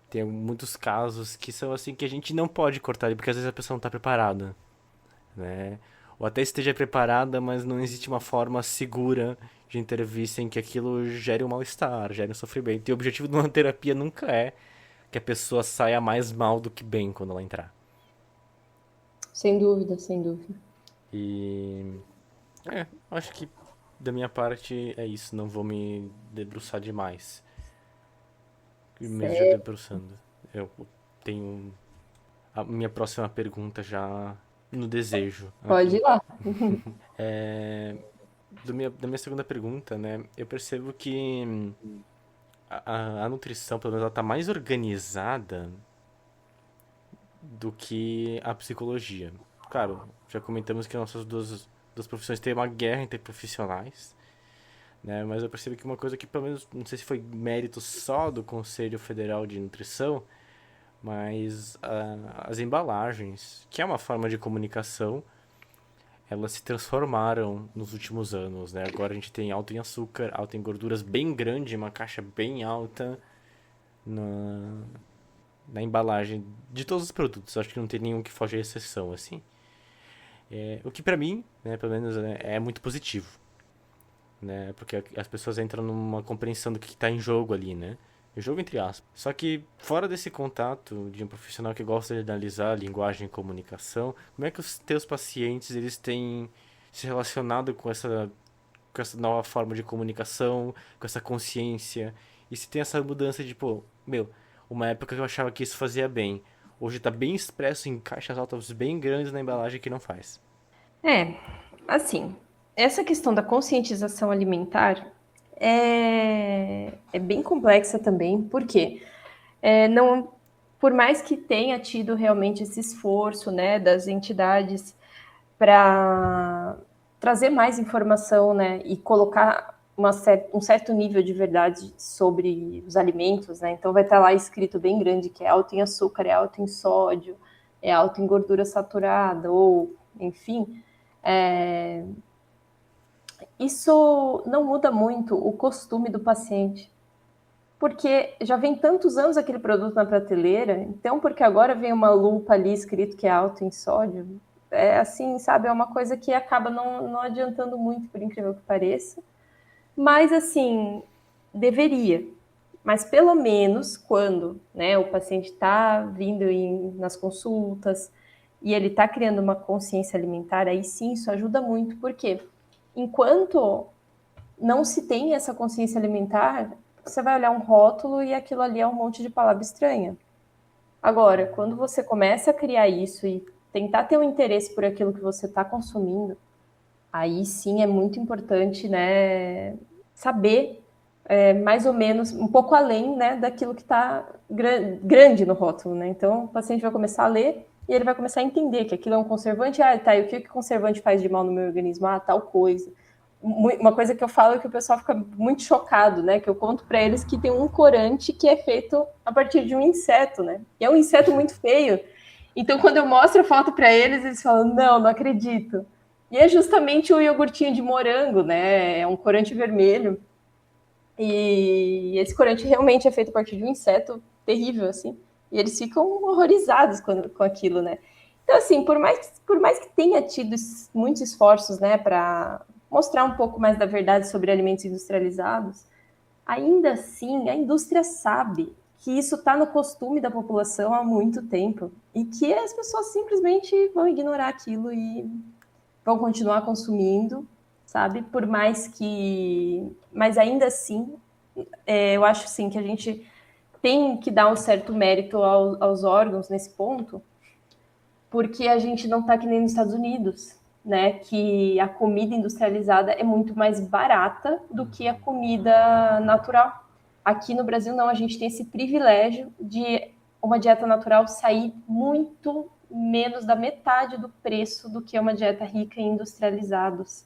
Tem muitos casos que são assim que a gente não pode cortar, porque às vezes a pessoa não está preparada, né? Ou até esteja preparada, mas não existe uma forma segura de intervir sem que aquilo gere um mal-estar, gere um sofrimento. E o objetivo de uma terapia nunca é que a pessoa saia mais mal do que bem quando ela entrar. Sem dúvida, sem dúvida. E acho que da minha parte é isso, não vou me debruçar demais. Mesmo já Certo. debruçando. Eu tenho a minha próxima pergunta já no desejo Pode aqui. ir lá. Da minha segunda pergunta, né? Eu percebo que a nutrição, pelo menos, ela tá mais organizada do que a psicologia. Claro, já comentamos que nossas duas profissões têm uma guerra entre profissionais, né? Mas eu percebo que uma coisa que, pelo menos, não sei se foi mérito só do Conselho Federal de Nutrição, mas as embalagens, que é uma forma de comunicação, elas se transformaram nos últimos anos, né? Agora a gente tem alto em açúcar, alto em gorduras bem grande, uma caixa bem alta na, na embalagem de todos os produtos. Acho que não tem nenhum que foge à exceção, assim. O que pra mim, né, pelo menos, né, é muito positivo, né? Porque as pessoas entram numa compreensão do que está em jogo ali, né? Jogo entre aspas. Só que fora desse contato de um profissional que gosta de analisar linguagem e comunicação, como é que os teus pacientes eles têm se relacionado com essa nova forma de comunicação, com essa consciência? E se tem essa mudança de, pô, meu, uma época que eu achava que isso fazia bem, hoje tá bem expresso em caixas altas bem grandes na embalagem que não faz. É, assim, essa questão da conscientização alimentar é bem complexa também, porque não, por mais que tenha tido realmente esse esforço, né, das entidades para trazer mais informação, né, e colocar um certo nível de verdade sobre os alimentos, né, então vai estar lá escrito bem grande que é alto em açúcar, é alto em sódio, é alto em gordura saturada, ou, enfim, isso não muda muito o costume do paciente, porque já vem tantos anos aquele produto na prateleira, então porque agora vem uma lupa ali escrito que é alto em sódio, é assim, sabe, é uma coisa que acaba não adiantando muito, por incrível que pareça, mas assim, deveria. Mas pelo menos quando, né, o paciente está vindo nas consultas e ele está criando uma consciência alimentar, aí sim isso ajuda muito, porque enquanto não se tem essa consciência alimentar, você vai olhar um rótulo e aquilo ali é um monte de palavra estranha. Agora, quando você começa a criar isso e tentar ter um interesse por aquilo que você está consumindo, aí sim é muito importante, né, saber mais ou menos, um pouco além, né, daquilo que está grande no rótulo, né? Então, o paciente vai começar a ler e ele vai começar a entender que aquilo é um conservante. Ah, tá, e o que o conservante faz de mal no meu organismo? Ah, tal coisa. Uma coisa que eu falo é que o pessoal fica muito chocado, né? Que eu conto para eles que tem um corante que é feito a partir de um inseto, né? E é um inseto muito feio. Então, quando eu mostro a foto para eles, eles falam, não acredito. E é justamente o iogurtinho de morango, né? É um corante vermelho. E esse corante realmente é feito a partir de um inseto terrível, assim. E eles ficam horrorizados com aquilo, né? Então, assim, por mais que tenha tido muitos esforços, né, para mostrar um pouco mais da verdade sobre alimentos industrializados, ainda assim a indústria sabe que isso está no costume da população há muito tempo e que as pessoas simplesmente vão ignorar aquilo e vão continuar consumindo, sabe? Por mais que... Mas ainda assim, eu acho sim que a gente tem que dar um certo mérito aos órgãos nesse ponto, porque a gente não está que nem nos Estados Unidos, né? Que a comida industrializada é muito mais barata do que a comida natural. Aqui no Brasil não, a gente tem esse privilégio de uma dieta natural sair muito menos da metade do preço do que uma dieta rica em industrializados.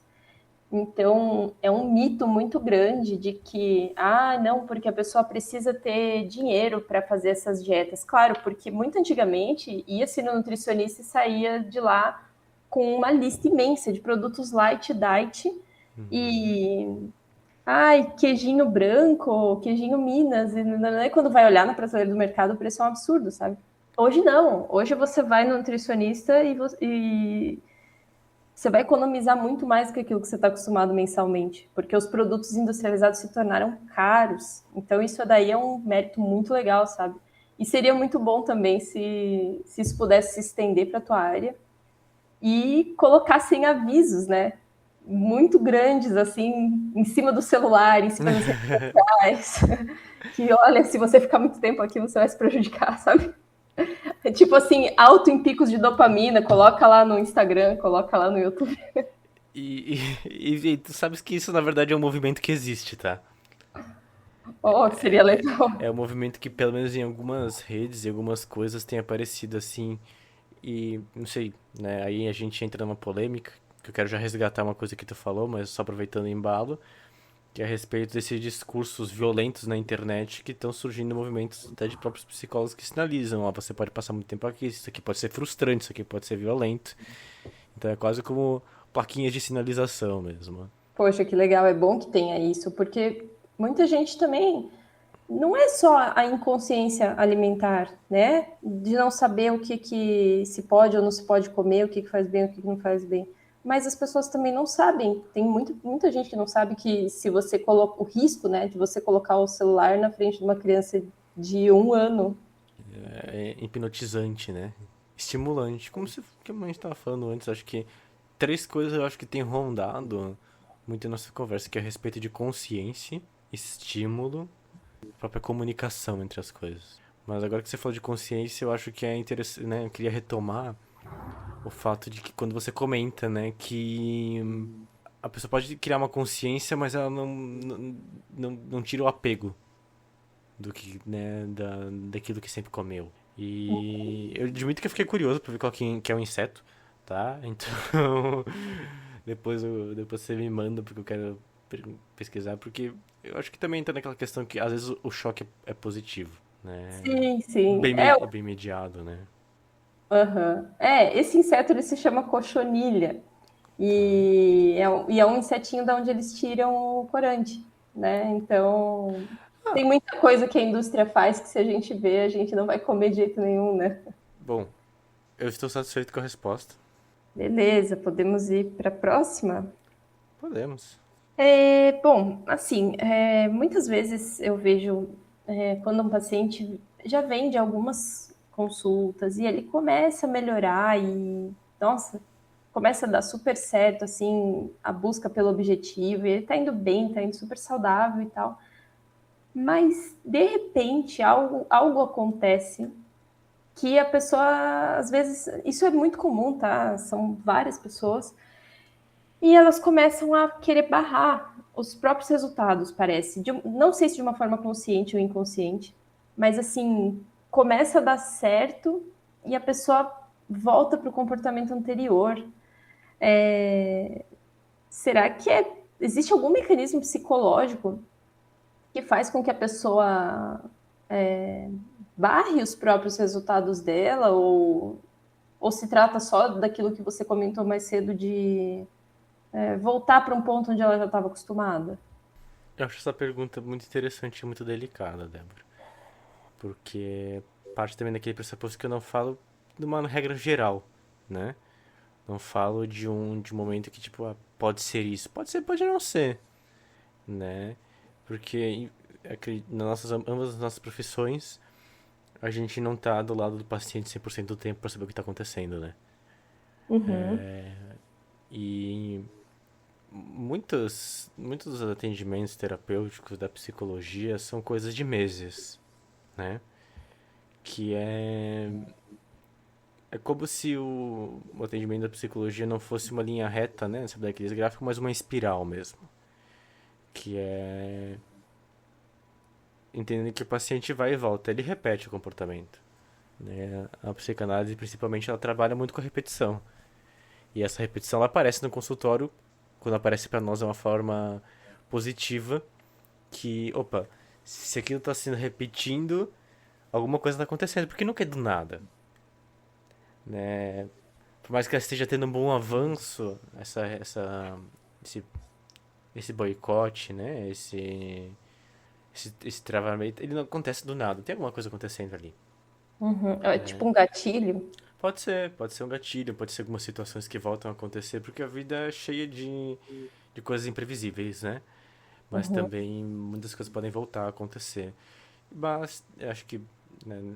Então, é um mito muito grande de que, não, porque a pessoa precisa ter dinheiro para fazer essas dietas. Claro, porque muito antigamente ia-se no nutricionista e saía de lá com uma lista imensa de produtos light diet e queijinho branco, queijinho Minas, e quando vai olhar na prateleira do mercado o preço é um absurdo, sabe? Hoje não, hoje você vai no nutricionista e você vai economizar muito mais do que aquilo que você está acostumado mensalmente, porque os produtos industrializados se tornaram caros. Então, isso daí é um mérito muito legal, sabe? E seria muito bom também se isso pudesse se estender para a tua área e colocassem avisos, né? Muito grandes, assim, em cima do celular, em cima das redes sociais. Que, olha, se você ficar muito tempo aqui, você vai se prejudicar, sabe? É tipo assim, alto em picos de dopamina, coloca lá no Instagram, coloca lá no YouTube. E tu sabes que isso na verdade é um movimento que existe, tá? Oh, seria legal. É um movimento que pelo menos em algumas redes e algumas coisas tem aparecido assim. E não sei, né? Aí a gente entra numa polêmica, que eu quero já resgatar uma coisa que tu falou, mas só aproveitando o embalo, que é a respeito desses discursos violentos na internet que estão surgindo movimentos até de próprios psicólogos que sinalizam, ó, você pode passar muito tempo aqui, isso aqui pode ser frustrante, isso aqui pode ser violento. Então é quase como plaquinhas de sinalização mesmo. Poxa, que legal, é bom que tenha isso, porque muita gente também não é só a inconsciência alimentar, né? De não saber o que, que se pode ou não se pode comer, o que, que faz bem, o que, que não faz bem. Mas as pessoas também não sabem. Tem muita gente que não sabe que se você coloca o risco, né, de você colocar o celular na frente de uma criança de 1 ano. É hipnotizante, né? Estimulante. Como a gente estava falando antes, acho que três coisas eu acho que tem rondado muito em nossa conversa, que é a respeito de consciência, estímulo, própria comunicação entre as coisas. Mas agora que você falou de consciência, eu acho que é interessante, né? Eu queria retomar o fato de que quando você comenta, né, que a pessoa pode criar uma consciência, mas ela não tira o apego do que, né, daquilo que sempre comeu. E eu admito que eu fiquei curioso pra ver qual que é o inseto, tá? Então, depois você me manda porque eu quero pesquisar, porque eu acho que também tá naquela questão que às vezes o choque é positivo, né? Sim, sim. Bem mediado, né? Aham. Esse inseto ele se chama cochonilha. Tá. E é um insetinho da onde eles tiram o corante, né? Então, tem muita coisa que a indústria faz que se a gente vê, a gente não vai comer de jeito nenhum, né? Bom, eu estou satisfeito com a resposta. Beleza, podemos ir para a próxima? Podemos. Bom, assim, muitas vezes eu vejo quando um paciente já vem de algumas consultas e ele começa a melhorar e, nossa, começa a dar super certo, assim, a busca pelo objetivo, e ele tá indo bem, tá indo super saudável e tal. Mas, de repente, algo acontece que a pessoa, às vezes, isso é muito comum, tá? São várias pessoas, e elas começam a querer barrar os próprios resultados, parece. Não sei se de uma forma consciente ou inconsciente, mas assim, começa a dar certo e a pessoa volta para o comportamento anterior. Será que existe algum mecanismo psicológico que faz com que a pessoa barre os próprios resultados dela? Ou se trata só daquilo que você comentou mais cedo de voltar para um ponto onde ela já estava acostumada? Eu acho essa pergunta muito interessante e muito delicada, Débora. Porque parte também daquele pressuposto que eu não falo de uma regra geral, né? Não falo de um momento que, tipo, pode ser isso. Pode ser, pode não ser, né? Porque ambas as nossas profissões, a gente não tá do lado do paciente 100% do tempo para saber o que tá acontecendo, né? Uhum. E muitos atendimentos terapêuticos da psicologia são coisas de meses, né? Que é como se o atendimento da psicologia não fosse uma linha reta, né? Sabe daqueles gráficos, mas uma espiral mesmo. Que é entendendo que o paciente vai e volta, ele repete o comportamento, né? A psicanálise, principalmente, ela trabalha muito com a repetição. E essa repetição ela aparece no consultório, quando aparece para nós é uma forma positiva, que, opa, se aquilo está sendo repetindo, alguma coisa está acontecendo, porque nunca é do nada, né? Por mais que ela esteja tendo um bom avanço, esse, esse boicote, né? Esse travamento, ele não acontece do nada, tem alguma coisa acontecendo ali. Uhum. É tipo um gatilho. Pode ser um gatilho, pode ser algumas situações que voltam a acontecer, porque a vida é cheia de coisas imprevisíveis, né? Mas Uhum. também muitas coisas podem voltar a acontecer. Mas eu acho que, né,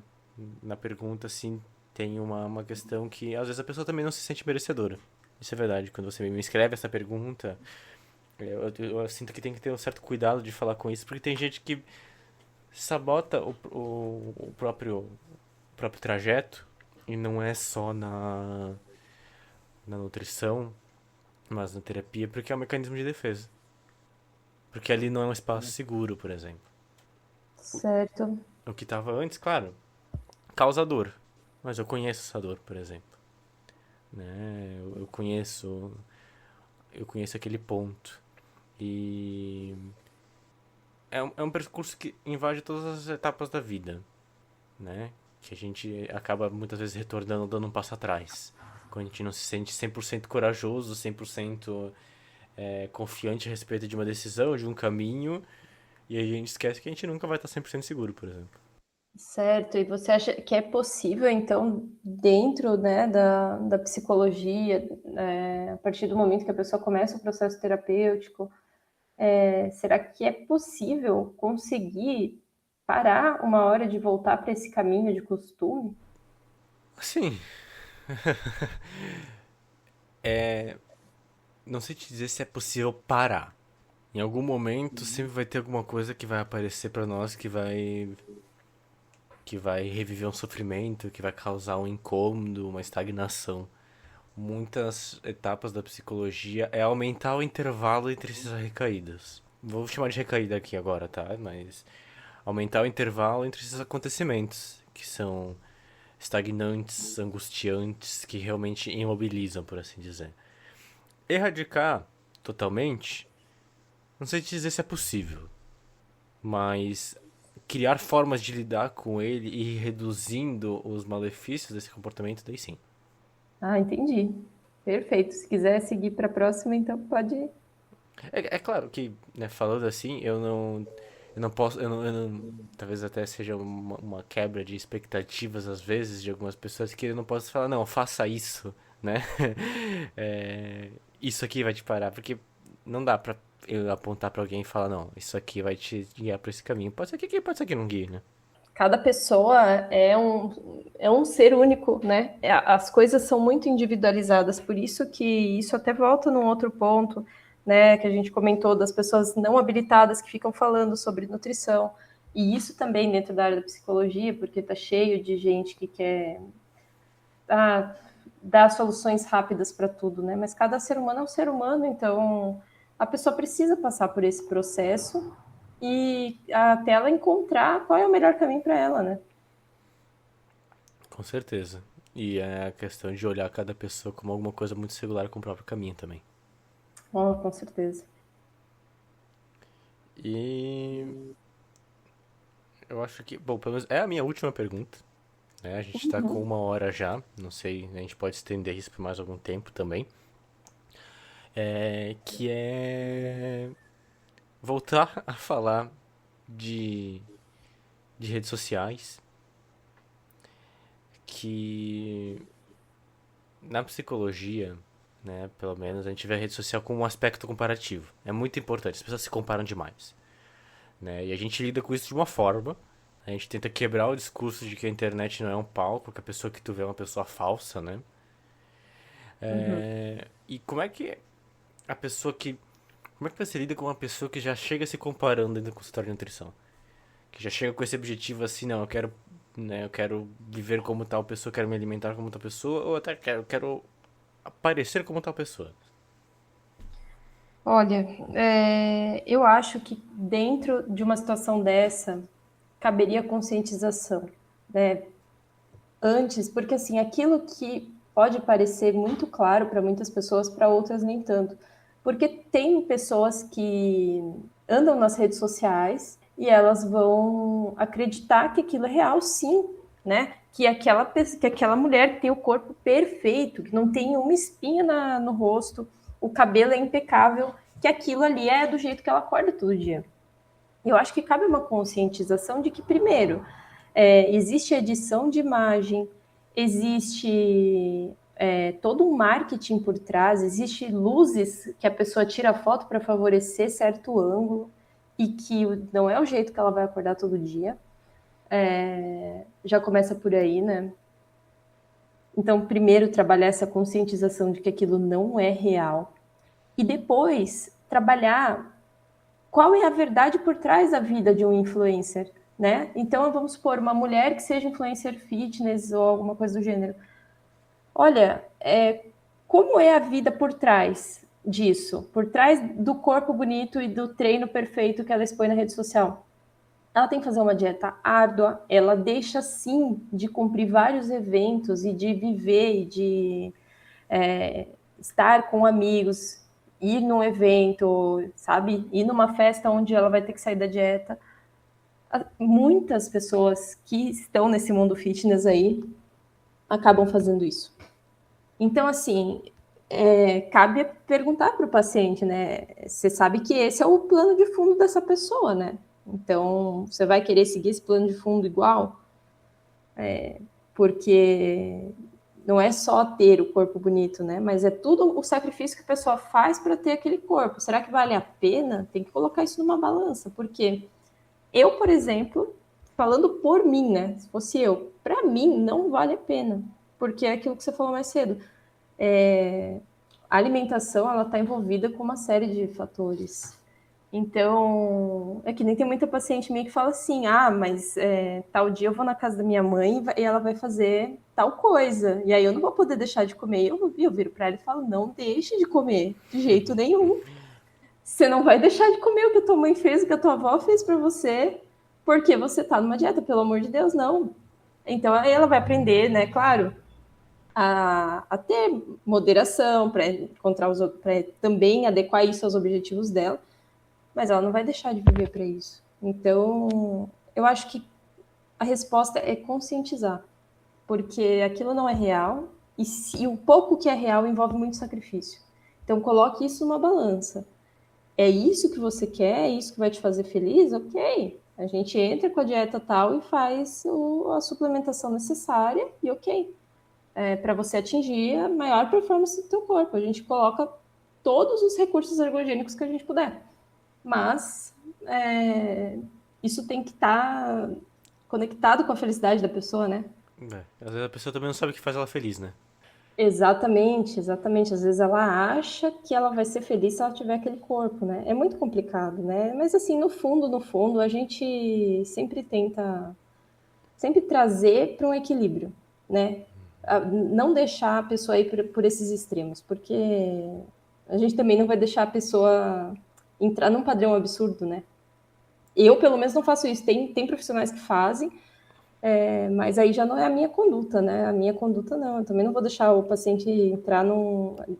na pergunta, assim, tem uma questão que às vezes a pessoa também não se sente merecedora. Isso é verdade. Quando você me escreve essa pergunta, eu sinto que tem que ter um certo cuidado de falar com isso, porque tem gente que sabota o próprio trajeto, e não é só na nutrição, mas na terapia, porque é um mecanismo de defesa. Porque ali não é um espaço seguro, por exemplo. Certo. O que estava antes, claro, causa dor. Mas eu conheço essa dor, por exemplo. Né? Eu conheço aquele ponto. E é um percurso que invade todas as etapas da vida, né? Que a gente acaba muitas vezes retornando, dando um passo atrás. Quando a gente não se sente 100% corajoso, 100% confiante a respeito de uma decisão, de um caminho, e aí a gente esquece que a gente nunca vai estar 100% seguro, por exemplo. Certo, e você acha que é possível, então, dentro, né, da psicologia, a partir do momento que a pessoa começa o processo terapêutico, será que é possível conseguir parar uma hora de voltar para esse caminho de costume? Assim, não sei te dizer se é possível parar. Em algum momento sempre vai ter alguma coisa que vai aparecer pra nós que vai reviver um sofrimento, que vai causar um incômodo, uma estagnação. Muitas etapas da psicologia é aumentar o intervalo entre essas recaídas. Vou chamar de recaída aqui agora, tá? Mas aumentar o intervalo entre esses acontecimentos, que são estagnantes, angustiantes, que realmente imobilizam, por assim dizer. Erradicar totalmente, não sei te dizer se é possível, mas criar formas de lidar com ele e ir reduzindo os malefícios desse comportamento, daí sim. Ah, entendi. Perfeito. Se quiser seguir para a próxima, então pode ir. É claro que, né, falando assim, eu não posso, talvez até seja uma quebra de expectativas às vezes de algumas pessoas que eu não posso falar, não, faça isso, né? Isso aqui vai te parar, porque não dá pra eu apontar pra alguém e falar, não, isso aqui vai te guiar pra esse caminho. Pode ser que não guie, né? Cada pessoa é um ser único, né? As coisas são muito individualizadas, por isso que isso até volta num outro ponto, né? Que a gente comentou das pessoas não habilitadas que ficam falando sobre nutrição. E isso também dentro da área da psicologia, porque tá cheio de gente que quer dar soluções rápidas para tudo, né? Mas cada ser humano é um ser humano, então a pessoa precisa passar por esse processo e até ela encontrar qual é o melhor caminho para ela, né? Com certeza. E é a questão de olhar cada pessoa como alguma coisa muito singular com o próprio caminho também. Oh, com certeza. E eu acho que, bom, pelo menos é a minha última pergunta, né? A gente tá com 1 hora já, não sei, a gente pode estender isso por mais algum tempo também. Que é voltar a falar de, de redes sociais, que na psicologia, né, pelo menos, a gente vê a rede social como um aspecto comparativo. É muito importante, as pessoas se comparam demais, né? E a gente lida com isso de uma forma, a gente tenta quebrar o discurso de que a internet não é um palco, que a pessoa que tu vê é uma pessoa falsa, né? Uhum. E como é que a pessoa que... Como é que você lida com uma pessoa que já chega se comparando dentro do consultório de nutrição? Que já chega com esse objetivo assim, não, eu quero, né, eu quero viver como tal pessoa, quero me alimentar como tal pessoa, ou até quero aparecer como tal pessoa. Olha, eu acho que dentro de uma situação dessa caberia conscientização, né? Antes, porque assim, aquilo que pode parecer muito claro para muitas pessoas, para outras nem tanto. Porque tem pessoas que andam nas redes sociais e elas vão acreditar que aquilo é real, sim, né? Que aquela mulher tem o corpo perfeito, que não tem uma espinha no rosto, o cabelo é impecável, que aquilo ali é do jeito que ela acorda todo dia. Eu acho que cabe uma conscientização de que, primeiro, existe edição de imagem, existe todo um marketing por trás, existe luzes que a pessoa tira a foto para favorecer certo ângulo e que não é o jeito que ela vai acordar todo dia. Já começa por aí, né? Então, primeiro, trabalhar essa conscientização de que aquilo não é real. E depois, trabalhar qual é a verdade por trás da vida de um influencer, né? Então, vamos supor, uma mulher que seja influencer fitness ou alguma coisa do gênero. Olha, como é a vida por trás disso? Por trás do corpo bonito e do treino perfeito que ela expõe na rede social. Ela tem que fazer uma dieta árdua, ela deixa sim de cumprir vários eventos e de viver e de estar com amigos, ir num evento, sabe? Ir numa festa onde ela vai ter que sair da dieta. Muitas pessoas que estão nesse mundo fitness aí acabam fazendo isso. Então, assim, cabe perguntar para o paciente, né? Você sabe que esse é o plano de fundo dessa pessoa, né? Então, você vai querer seguir esse plano de fundo igual? Porque não é só ter o corpo bonito, né? Mas é tudo o sacrifício que a pessoa faz para ter aquele corpo. Será que vale a pena? Tem que colocar isso numa balança, porque eu, por exemplo, falando por mim, né? Se fosse eu, para mim não vale a pena, porque é aquilo que você falou mais cedo. A alimentação ela está envolvida com uma série de fatores. Então, é que nem tem muita paciente minha que fala assim: ah, mas tal dia eu vou na casa da minha mãe e ela vai fazer tal coisa, e aí eu não vou poder deixar de comer. Eu viro para ela e falo: não deixe de comer, de jeito nenhum. Você não vai deixar de comer o que a tua mãe fez, o que a tua avó fez para você, porque você tá numa dieta, pelo amor de Deus, não. Então, aí ela vai aprender, né, claro, a ter moderação para encontrar para também adequar isso aos objetivos dela, mas ela não vai deixar de viver para isso. Então, eu acho que a resposta é conscientizar, porque aquilo não é real e o pouco que é real envolve muito sacrifício. Então, coloque isso numa balança. É isso que você quer? É isso que vai te fazer feliz? Ok. A gente entra com a dieta tal e faz a suplementação necessária e ok. Para você atingir a maior performance do teu corpo. A gente coloca todos os recursos ergogênicos que a gente puder. Mas isso tem que estar conectado com a felicidade da pessoa, né? Às vezes a pessoa também não sabe o que faz ela feliz, né? Exatamente, exatamente. Às vezes ela acha que ela vai ser feliz se ela tiver aquele corpo, né? É muito complicado, né? Mas assim, no fundo, a gente sempre tenta sempre trazer para um equilíbrio, né? Não deixar a pessoa ir por esses extremos, porque a gente também não vai deixar a pessoa entrar num padrão absurdo, né? Eu, pelo menos, não faço isso. Tem profissionais que fazem, mas aí já não é a minha conduta, né? A minha conduta não. Eu também não vou deixar o paciente entrar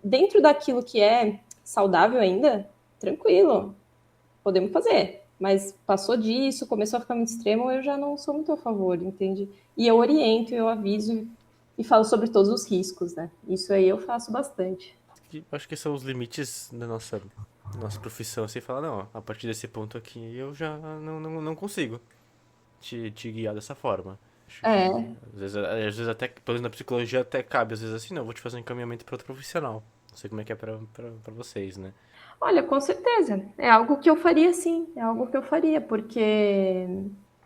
dentro daquilo que é saudável ainda, tranquilo, podemos fazer. Mas passou disso, começou a ficar muito extremo, eu já não sou muito a favor, entende? E eu oriento, eu aviso e falo sobre todos os riscos, né? Isso aí eu faço bastante. E acho que são os limites da nossa profissão. Você fala, não, a partir desse ponto aqui eu já não consigo te guiar dessa forma. Acho que É, às vezes até, pelo menos na psicologia até cabe, às vezes assim, não, eu vou te fazer um encaminhamento para outro profissional. Não sei como é que é pra vocês, né? olha, com certeza. É algo que eu faria sim, é algo que eu faria, porque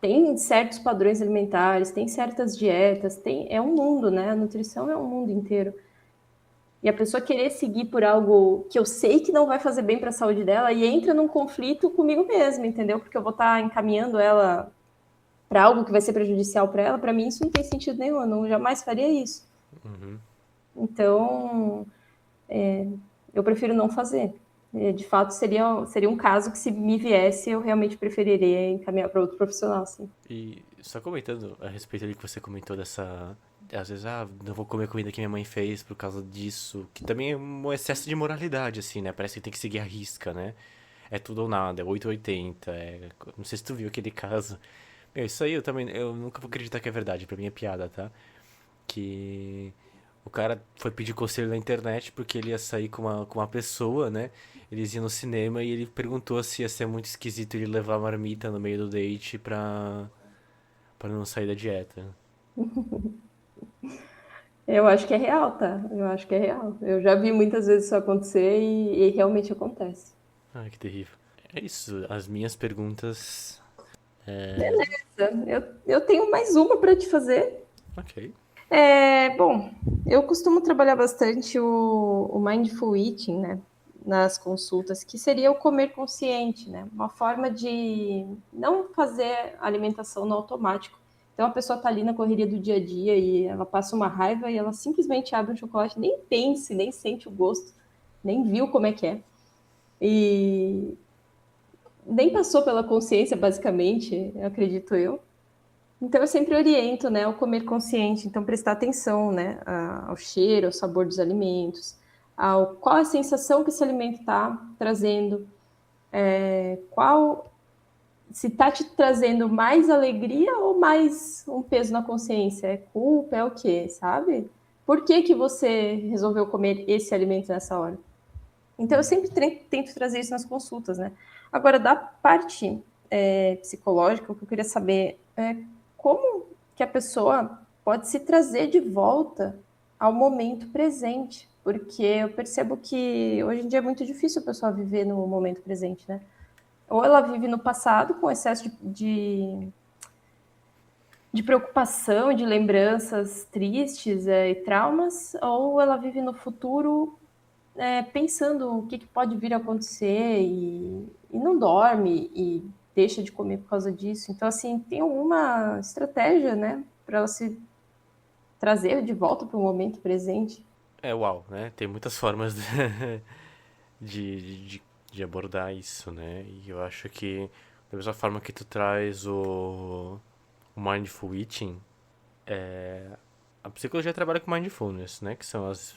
tem certos padrões alimentares, tem certas dietas, é um mundo, né? A nutrição é um mundo inteiro. E a pessoa querer seguir por algo que eu sei que não vai fazer bem para a saúde dela e entra num conflito comigo mesma, entendeu? Porque eu vou estar encaminhando ela para algo que vai ser prejudicial para ela, para mim isso não tem sentido nenhum, eu não jamais faria isso. Uhum. Então, eu prefiro não fazer. De fato, seria um caso que, se me viesse, eu realmente preferiria encaminhar para outro profissional, sim. E só comentando a respeito ali que você comentou dessa. Às vezes, não vou comer comida que minha mãe fez por causa disso. Que também é um excesso de moralidade, assim, né? Parece que tem que seguir a risca, né? É tudo ou nada, é 8 ou 80. Não sei se tu viu aquele caso. Meu, isso aí eu também. Eu nunca vou acreditar que é verdade, pra mim é piada, tá? Que o cara foi pedir conselho na internet porque ele ia sair com uma pessoa, né? Eles iam no cinema e ele perguntou se ia ser muito esquisito ele levar a marmita no meio do date pra não sair da dieta. Eu acho que é real, tá? Eu acho que é real. Eu já vi muitas vezes isso acontecer e realmente acontece. Ai, que terrível. É isso, as minhas perguntas. Eu tenho mais uma para te fazer. Ok. Bom, eu costumo trabalhar bastante o mindful eating, né, nas consultas, que seria o comer consciente, né, uma forma de não fazer a alimentação no automático. Então a pessoa está ali na correria do dia a dia e ela passa uma raiva e ela simplesmente abre um chocolate, nem pense, nem sente o gosto, nem viu como é que é. E nem passou pela consciência, basicamente, acredito eu. Então eu sempre oriento, né, ao comer consciente, então prestar atenção, né, ao cheiro, ao sabor dos alimentos, qual a sensação que esse alimento está trazendo, qual se está te trazendo mais alegria ou mais um peso na consciência, é culpa, é o quê, sabe? por que que você resolveu comer esse alimento nessa hora? Então, eu sempre tento trazer isso nas consultas, né? Agora, da parte psicológica, o que eu queria saber é como que a pessoa pode se trazer de volta ao momento presente, porque eu percebo que hoje em dia é muito difícil a pessoa viver no momento presente, né? Ou ela vive no passado com excesso de preocupação, de lembranças tristes e traumas, ou ela vive no futuro pensando o que pode vir a acontecer e não dorme e deixa de comer por causa disso. Então, assim, tem alguma estratégia, né, para ela se trazer de volta para o momento presente? Uau, né? Tem muitas formas de abordar isso, né? E eu acho que da mesma forma que tu traz o Mindful Eating, a psicologia trabalha com Mindfulness, né? Que são as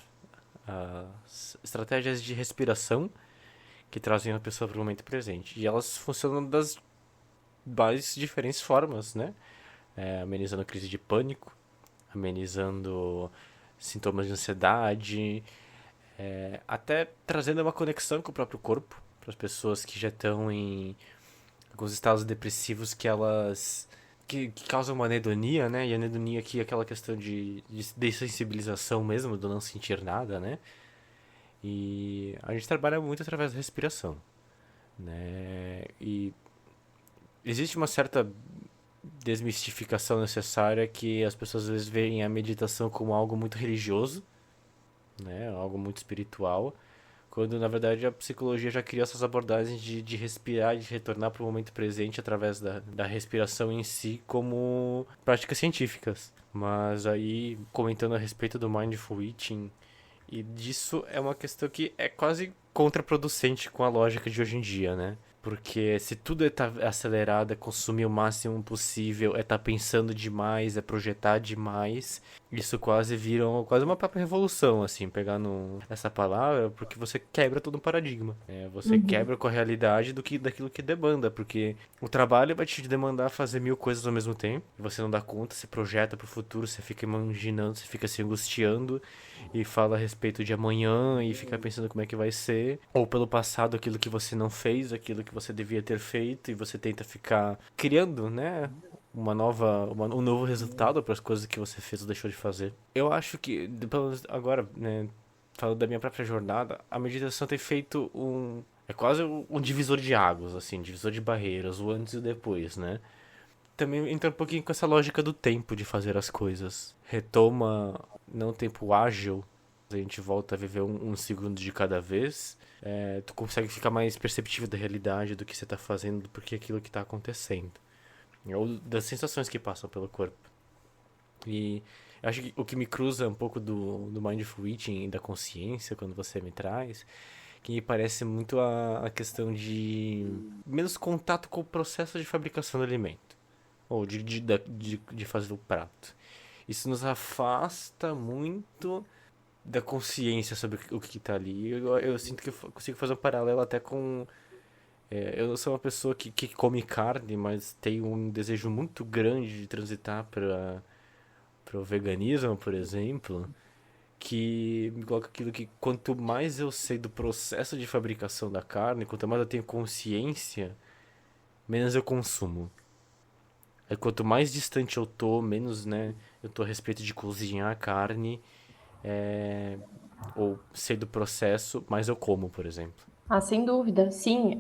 estratégias de respiração que trazem a pessoa para o momento presente. E elas funcionam das mais diferentes formas, né? Amenizando a crise de pânico, amenizando sintomas de ansiedade, até trazendo uma conexão com o próprio corpo para as pessoas que já estão em alguns estados depressivos que causam uma anedonia, né? E a anedonia aqui é aquela questão de dessensibilização mesmo, do não sentir nada, né? E a gente trabalha muito através da respiração, né? E existe uma certa desmistificação necessária que as pessoas às vezes veem a meditação como algo muito religioso, né? Algo muito espiritual, quando na verdade a psicologia já criou essas abordagens de respirar, de retornar para o momento presente através da respiração em si, como práticas científicas. Mas aí, comentando a respeito do Mindful Eating, e disso é uma questão que é quase contraproducente com a lógica de hoje em dia, né? Porque se tudo é tá acelerado, é consumir o máximo possível, é tá pensando demais, é projetar demais, isso quase vira quase uma própria revolução, assim, pegando essa palavra, porque você quebra todo um paradigma. Você quebra com a realidade daquilo que demanda, porque o trabalho vai te demandar fazer 1000 coisas ao mesmo tempo, e você não dá conta, você projeta pro futuro, você fica imaginando, você fica se angustiando, e fala a respeito de amanhã e fica pensando como é que vai ser, ou pelo passado aquilo que você não fez, aquilo que você devia ter feito, e você tenta ficar criando, né, um novo resultado para as coisas que você fez ou deixou de fazer. Eu acho que, pelo menos agora, né, falando da minha própria jornada, a meditação tem feito é quase um divisor de águas, assim, divisor de barreiras, o antes e o depois, né? Também entra um pouquinho com essa lógica do tempo de fazer as coisas. Retoma não tempo ágil, a gente volta a viver um segundo de cada vez. Tu consegue ficar mais perceptível da realidade, do que você está fazendo, do porquê aquilo que está acontecendo. Ou das sensações que passam pelo corpo. E eu acho que o que me cruza um pouco do Mindful Eating e da consciência, quando você me traz, que me parece muito a questão de menos contato com o processo de fabricação do alimento. Ou de fazer o prato. Isso nos afasta muito da consciência sobre o que está ali. Eu sinto que eu consigo fazer um paralelo até com... eu sou uma pessoa que come carne, mas tenho um desejo muito grande de transitar para o veganismo, por exemplo, que me coloca aquilo que quanto mais eu sei do processo de fabricação da carne, quanto mais eu tenho consciência, menos eu consumo. Quanto mais distante eu tô, menos, né, eu tô a respeito de cozinhar a carne, ou sei do processo, mais eu como, por exemplo. Ah, sem dúvida, sim.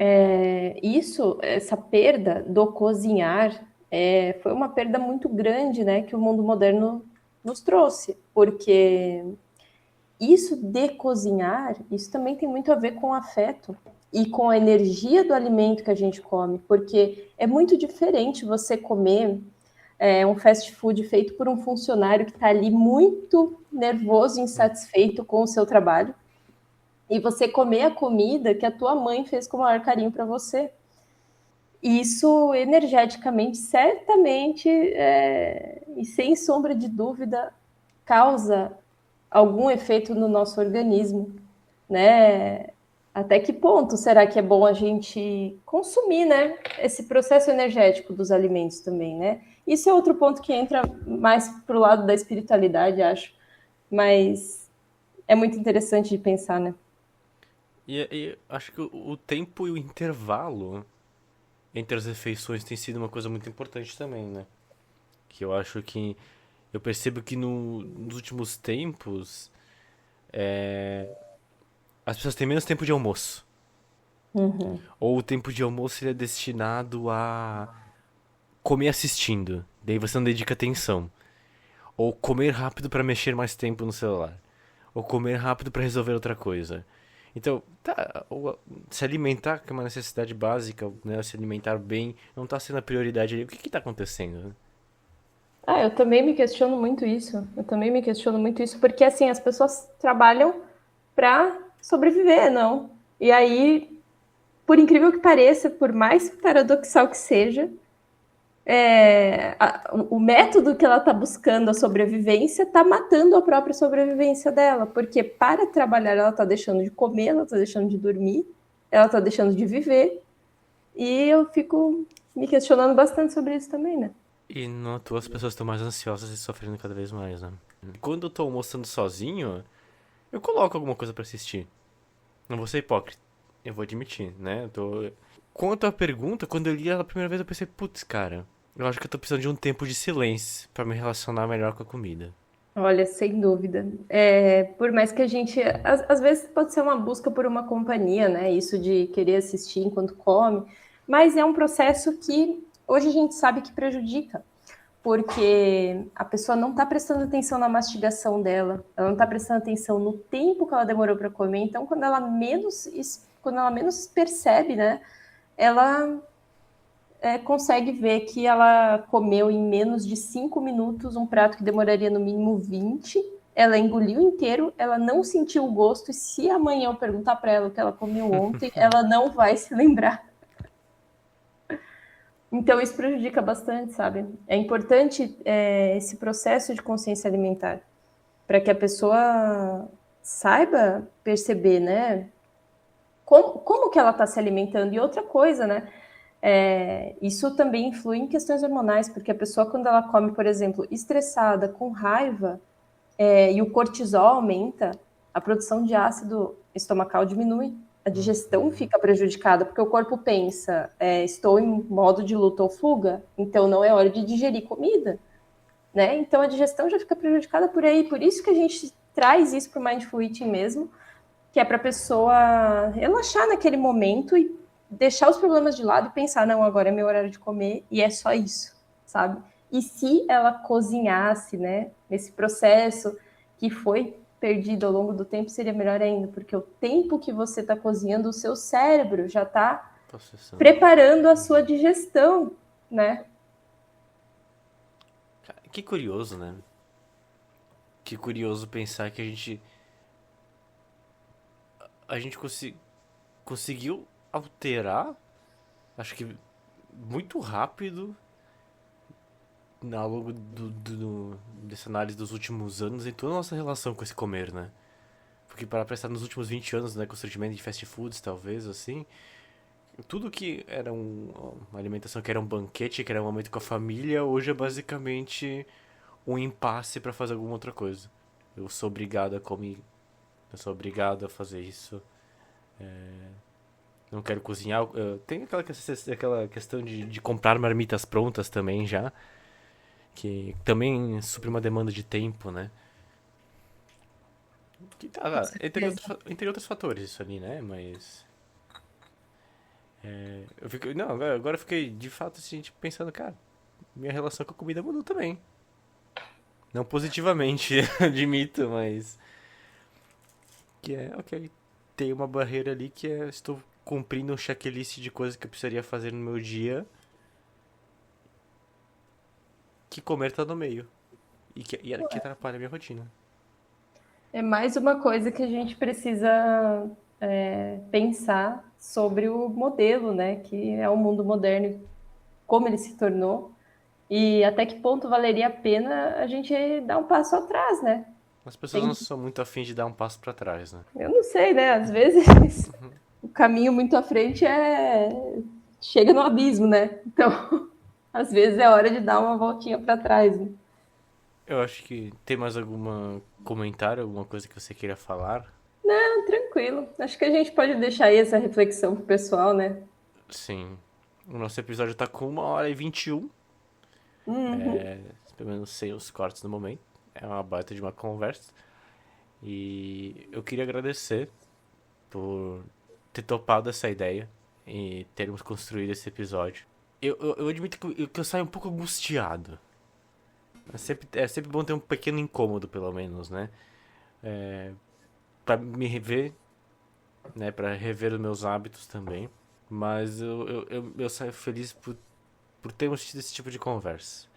Essa perda do cozinhar, foi uma perda muito grande, né, que o mundo moderno nos trouxe, porque isso de cozinhar, isso também tem muito a ver com o afeto e com a energia do alimento que a gente come, porque é muito diferente você comer um fast food feito por um funcionário que está ali muito nervoso, insatisfeito com o seu trabalho, e você comer a comida que a tua mãe fez com o maior carinho para você. Isso, energeticamente, certamente, e sem sombra de dúvida, causa algum efeito no nosso organismo, né? Até que ponto será que é bom a gente consumir, né, esse processo energético dos alimentos também, né? Isso é outro ponto que entra mais pro lado da espiritualidade, acho. mas é muito interessante de pensar, né? E acho que o tempo e o intervalo entre as refeições tem sido uma coisa muito importante também, né? Que eu acho que eu percebo que nos últimos tempos as pessoas têm menos tempo de almoço. Uhum. Ou o tempo de almoço ele é destinado a comer assistindo. Daí você não dedica atenção. Ou comer rápido para mexer mais tempo no celular. Ou comer rápido para resolver outra coisa. Então, tá, se alimentar, que é uma necessidade básica, né, se alimentar bem, não tá sendo a prioridade ali. O que que tá acontecendo, né? Eu também me questiono muito isso. Eu também me questiono muito isso, porque assim, as pessoas trabalham para sobreviver, não? E aí, por incrível que pareça, por mais paradoxal que seja, o método que ela está buscando a sobrevivência está matando a própria sobrevivência dela, porque para trabalhar ela está deixando de comer, ela está deixando de dormir, ela está deixando de viver, e eu fico me questionando bastante sobre isso também, né? E não à toa as pessoas estão mais ansiosas e sofrendo cada vez mais, né? Quando eu tô almoçando sozinho, eu coloco alguma coisa pra assistir. Não vou ser hipócrita. Eu vou admitir, né? Quanto à pergunta, quando eu li ela a primeira vez, eu pensei, putz, cara, eu acho que eu tô precisando de um tempo de silêncio pra me relacionar melhor com a comida. Olha, sem dúvida. Por mais que a gente, às vezes pode ser uma busca por uma companhia, né? Isso de querer assistir enquanto come, mas é um processo que hoje a gente sabe que prejudica, porque a pessoa não está prestando atenção na mastigação dela, ela não está prestando atenção no tempo que ela demorou para comer, então quando ela menos percebe, né? Ela consegue ver que ela comeu em menos de 5 minutos um prato que demoraria no mínimo 20. Ela engoliu inteiro, ela não sentiu o gosto, e se amanhã eu perguntar para ela o que ela comeu ontem, ela não vai se lembrar. Então isso prejudica bastante, sabe? É importante esse processo de consciência alimentar, para que a pessoa saiba perceber, né? Como que ela está se alimentando. E outra coisa, né? Isso também influi em questões hormonais, porque a pessoa, quando ela come, por exemplo, estressada, com raiva, e o cortisol aumenta, a produção de ácido estomacal diminui, a digestão fica prejudicada, porque o corpo pensa, estou em modo de luta ou fuga, então não é hora de digerir comida, né? Então a digestão já fica prejudicada por aí, por isso que a gente traz isso para o Mindful Eating mesmo, que é para a pessoa relaxar naquele momento e deixar os problemas de lado e pensar, não, agora é meu horário de comer e é só isso, sabe? E se ela cozinhasse, né, nesse processo que foi perdido ao longo do tempo, seria melhor ainda, porque o tempo que você está cozinhando, o seu cérebro já está preparando a sua digestão, né? Que curioso, né? Que curioso pensar que a gente conseguiu alterar, acho que muito rápido, ao longo dessa análise dos últimos anos, em toda a nossa relação com esse comer, né? Porque para prestar nos últimos 20 anos, né, com o surgimento de fast foods, talvez, assim, tudo que era uma alimentação que era um banquete, que era um momento com a família, hoje é basicamente um impasse para fazer alguma outra coisa. Eu sou obrigado a comer, eu sou obrigado a fazer isso. Não quero cozinhar. Tem aquela questão de comprar marmitas prontas também já, que também supre uma demanda de tempo, né? Que tá, entre outros fatores isso ali, né? Mas eu fico, não, agora eu fiquei de fato assim, tipo, pensando, cara, minha relação com a comida mudou também. Não positivamente, admito, mas que ok, tem uma barreira ali que estou cumprindo um checklist de coisas que eu precisaria fazer no meu dia, que comer tá no meio que atrapalha a minha rotina. É mais uma coisa que a gente precisa pensar sobre o modelo, né? Que é o mundo moderno, como ele se tornou, e até que ponto valeria a pena a gente dar um passo atrás, né? As pessoas não são muito afins de dar um passo pra trás, né? Eu não sei, né? Às vezes o caminho muito à frente chega no abismo, né? Então, às vezes é hora de dar uma voltinha para trás, né? Eu acho que tem mais algum comentário, alguma coisa que você queira falar? Tranquilo. Acho que a gente pode deixar aí essa reflexão pro pessoal, né? Sim. O nosso episódio tá com 1h21. Uhum. Pelo menos sem os cortes no momento. É uma baita de uma conversa. E eu queria agradecer por ter topado essa ideia e termos construído esse episódio. Eu admito que eu saio um pouco angustiado. É sempre bom ter um pequeno incômodo, pelo menos, né? Pra me rever, né? Pra rever os meus hábitos também. Mas eu saio feliz por termos tido esse tipo de conversa.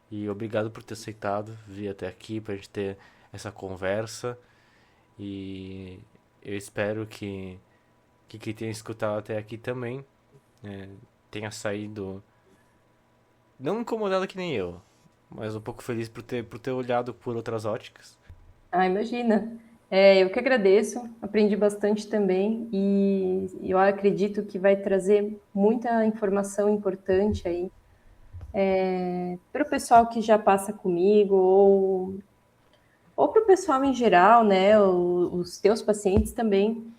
E obrigado por ter aceitado vir até aqui pra gente ter essa conversa. E eu espero que quem tenha escutado até aqui também é, tenha saído não incomodado que nem eu, mas um pouco feliz por ter olhado por outras óticas. Ah, imagina. Eu que agradeço, aprendi bastante também e eu acredito que vai trazer muita informação importante aí para o pessoal que já passa comigo ou para o pessoal em geral, né? Os teus pacientes também.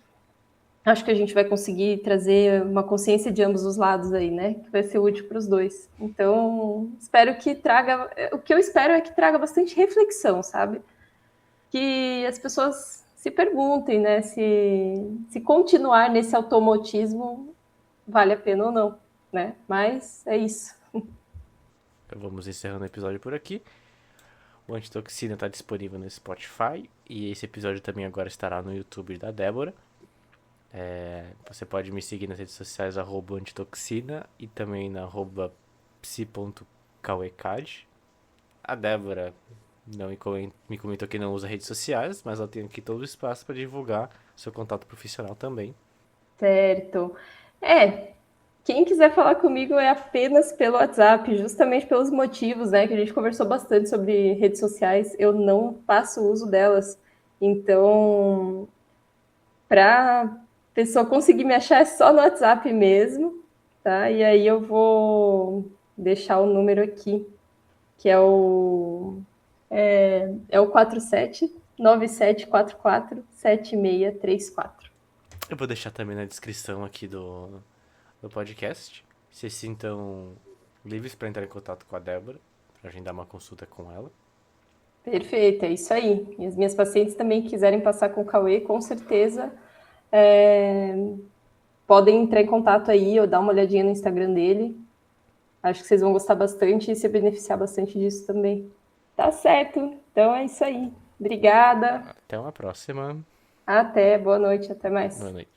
Acho que a gente vai conseguir trazer uma consciência de ambos os lados aí, né? Que vai ser útil para os dois. Então, espero que traga. O que eu espero é que traga bastante reflexão, sabe? Que as pessoas se perguntem, né? Se continuar nesse automotismo vale a pena ou não, né? Mas é isso. Então vamos encerrando o episódio por aqui. O Antitoxina está disponível no Spotify e esse episódio também agora estará no YouTube da Débora. Você pode me seguir nas redes sociais @antitoxina e também na psi.kauecad. A Débora não me comentou que não usa redes sociais, mas ela tem aqui todo o espaço para divulgar seu contato profissional também. Certo. Quem quiser falar comigo é apenas pelo WhatsApp, justamente pelos motivos, né? Que a gente conversou bastante sobre redes sociais. Eu não faço uso delas. Então, para pessoa conseguir me achar é só no WhatsApp mesmo, tá? E aí eu vou deixar o número aqui, que é o 4797447634. Eu vou deixar também na descrição aqui do podcast. Se sintam livres para entrar em contato com a Débora, para agendar uma consulta com ela. Perfeito, é isso aí. E as minhas pacientes também quiserem passar com o Cauê, com certeza é, podem entrar em contato aí ou dar uma olhadinha no Instagram dele. Acho que vocês vão gostar bastante e se beneficiar bastante disso também. Tá certo, então é isso aí. Obrigada, Até uma próxima. até, boa noite, até Boa mais. noite.